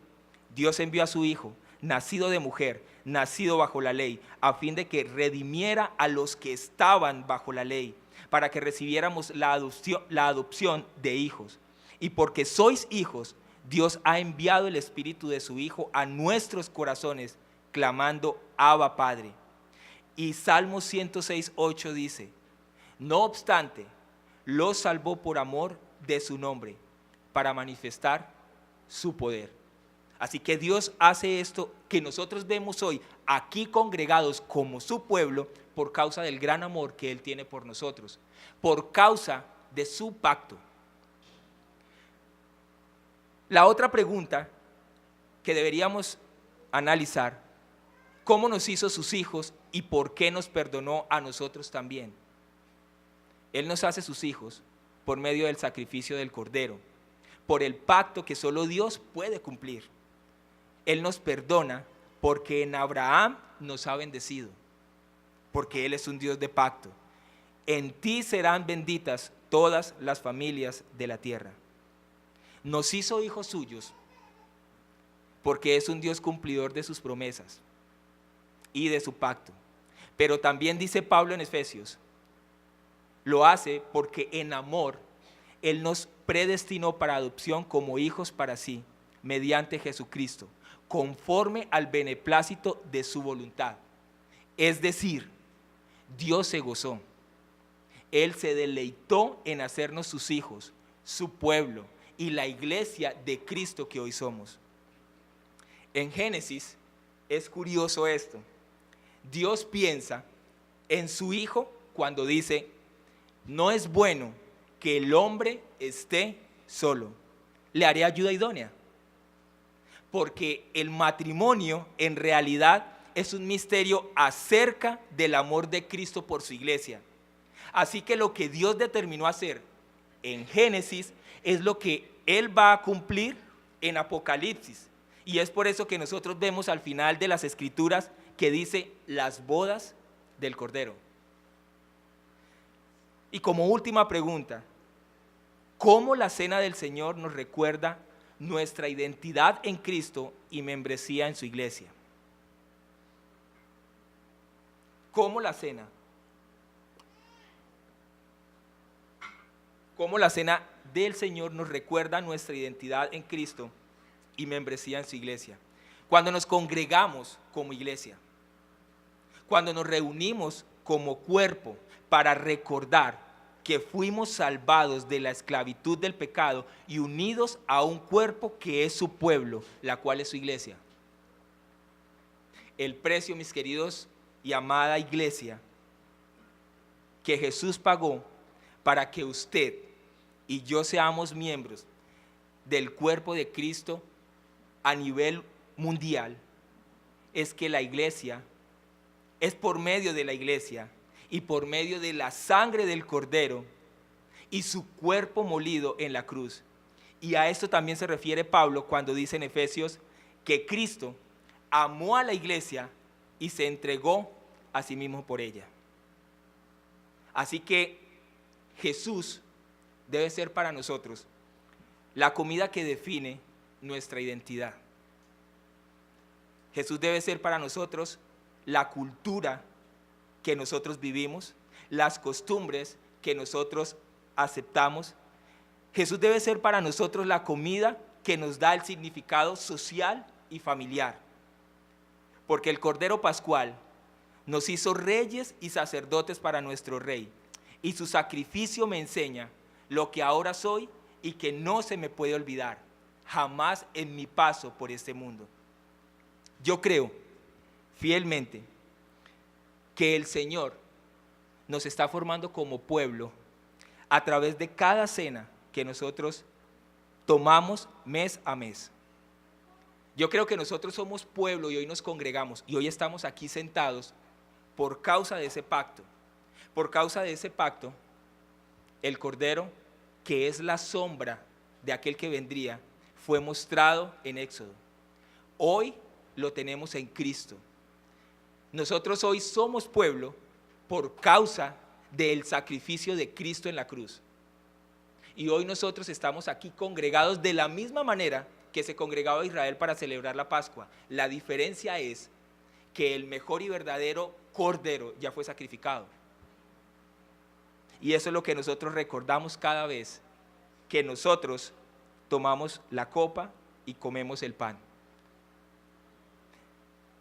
Dios envió a su Hijo, nacido de mujer, nacido bajo la ley, a fin de que redimiera a los que estaban bajo la ley, para que recibiéramos la adopción de hijos. Y porque sois hijos, Dios ha enviado el Espíritu de su Hijo a nuestros corazones, clamando: Abba, Padre. Y Salmo 106, 8 dice: no obstante, los salvó por amor de su nombre, para manifestar su poder. Así que Dios hace esto que nosotros vemos hoy aquí congregados como su pueblo, por causa del gran amor que Él tiene por nosotros, por causa de su pacto. La otra pregunta que deberíamos analizar: ¿cómo nos hizo sus hijos y por qué nos perdonó a nosotros también? Él nos hace sus hijos por medio del sacrificio del Cordero, por el pacto que solo Dios puede cumplir. Él nos perdona porque en Abraham nos ha bendecido, porque Él es un Dios de pacto. En ti serán benditas todas las familias de la tierra. Nos hizo hijos suyos porque es un Dios cumplidor de sus promesas y de su pacto. Pero también dice Pablo en Efesios: lo hace porque en amor Él nos predestinó para adopción como hijos para sí, mediante Jesucristo, conforme al beneplácito de su voluntad. Es decir, Dios se gozó. Él se deleitó en hacernos sus hijos, su pueblo y la iglesia de Cristo que hoy somos. En Génesis es curioso esto. Dios piensa en su Hijo cuando dice: no es bueno que el hombre esté solo, le haré ayuda idónea. Porque el matrimonio en realidad es un misterio acerca del amor de Cristo por su iglesia. Así que lo que Dios determinó hacer en Génesis es lo que Él va a cumplir en Apocalipsis. Y es por eso que nosotros vemos al final de las Escrituras que dice: las bodas del Cordero. Y como última pregunta, cómo la cena del Señor nos recuerda nuestra identidad en Cristo y membresía en su iglesia. ¿Cómo la cena? Cómo la cena del Señor nos recuerda nuestra identidad en Cristo y membresía en su iglesia. Cuando nos congregamos como iglesia, cuando nos reunimos como cuerpo para recordar que fuimos salvados de la esclavitud del pecado y unidos a un cuerpo que es su pueblo, la cual es su iglesia. El precio, mis queridos y amada iglesia, que Jesús pagó para que usted y yo seamos miembros del cuerpo de Cristo a nivel mundial, es que la iglesia, es por medio de la iglesia y por medio de la sangre del Cordero y su cuerpo molido en la cruz. Y a esto también se refiere Pablo cuando dice en Efesios que Cristo amó a la iglesia y se entregó a sí mismo por ella. Así que Jesús debe ser para nosotros la comida que define nuestra identidad. Jesús debe ser para nosotros la cultura que nosotros vivimos, las costumbres que nosotros aceptamos. Jesús debe ser para nosotros la comida que nos da el significado social y familiar. Porque el Cordero Pascual nos hizo reyes y sacerdotes para nuestro Rey. Y su sacrificio me enseña lo que ahora soy y que no se me puede olvidar jamás en mi paso por este mundo. Yo creo fielmente que el Señor nos está formando como pueblo a través de cada cena que nosotros tomamos mes a mes. Yo creo que nosotros somos pueblo y hoy nos congregamos y hoy estamos aquí sentados por causa de ese pacto. Por causa de ese pacto, el Cordero, que es la sombra de aquel que vendría, fue mostrado en Éxodo. Hoy lo tenemos en Cristo. Nosotros hoy somos pueblo por causa del sacrificio de Cristo en la cruz. Y hoy nosotros estamos aquí congregados de la misma manera que se congregaba Israel para celebrar la Pascua. La diferencia es que el mejor y verdadero Cordero ya fue sacrificado. Y eso es lo que nosotros recordamos cada vez que nosotros tomamos la copa y comemos el pan.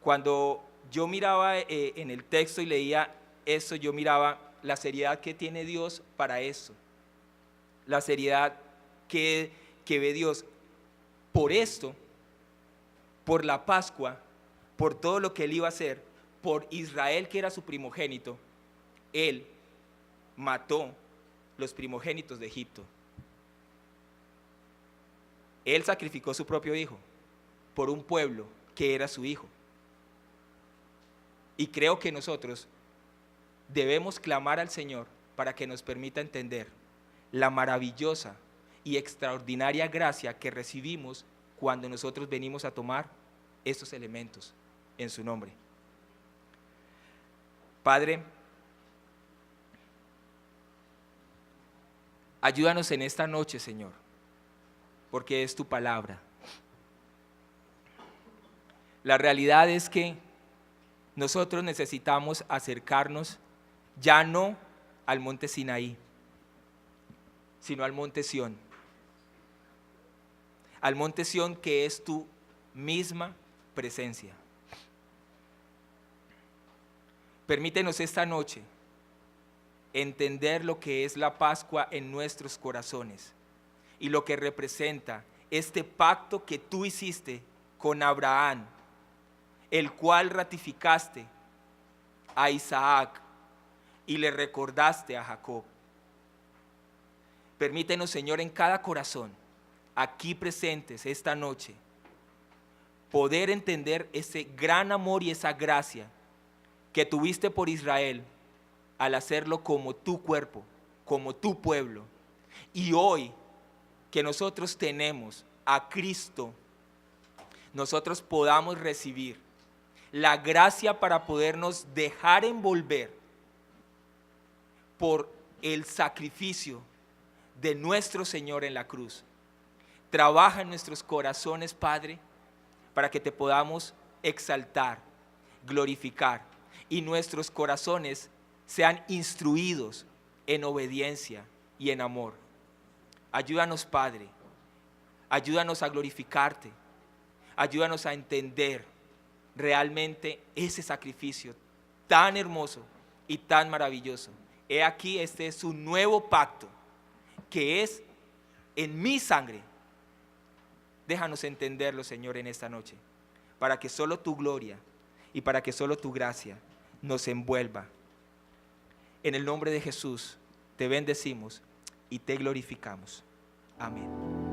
Cuando yo miraba en el texto y leía eso, yo miraba la seriedad que tiene Dios para eso, la seriedad que ve Dios por esto, por la Pascua, por todo lo que Él iba a hacer, por Israel que era su primogénito. Él mató los primogénitos de Egipto. Él sacrificó su propio hijo por un pueblo que era su hijo. Y creo que nosotros debemos clamar al Señor para que nos permita entender la maravillosa y extraordinaria gracia que recibimos cuando nosotros venimos a tomar estos elementos en su nombre. Padre, ayúdanos en esta noche, Señor, porque es tu palabra. La realidad es que nosotros necesitamos acercarnos ya no al monte Sinaí, sino al monte Sión. Al monte Sión que es tu misma presencia. Permítenos esta noche entender lo que es la Pascua en nuestros corazones y lo que representa este pacto que tú hiciste con Abraham, el cual ratificaste a Isaac y le recordaste a Jacob. Permítenos, Señor, en cada corazón, aquí presentes esta noche, poder entender ese gran amor y esa gracia que tuviste por Israel al hacerlo como tu cuerpo, como tu pueblo. Y hoy que nosotros tenemos a Cristo, nosotros podamos recibir la gracia para podernos dejar envolver por el sacrificio de nuestro Señor en la cruz. Trabaja en nuestros corazones, Padre, para que te podamos exaltar, glorificar, y nuestros corazones sean instruidos en obediencia y en amor. Ayúdanos, Padre, ayúdanos a glorificarte, ayúdanos a entender realmente ese sacrificio tan hermoso y tan maravilloso. He aquí, este es un nuevo pacto que es en mi sangre. Déjanos entenderlo, Señor, en esta noche, para que solo tu gloria y para que solo tu gracia nos envuelva. En el nombre de Jesús te bendecimos y te glorificamos. Amén.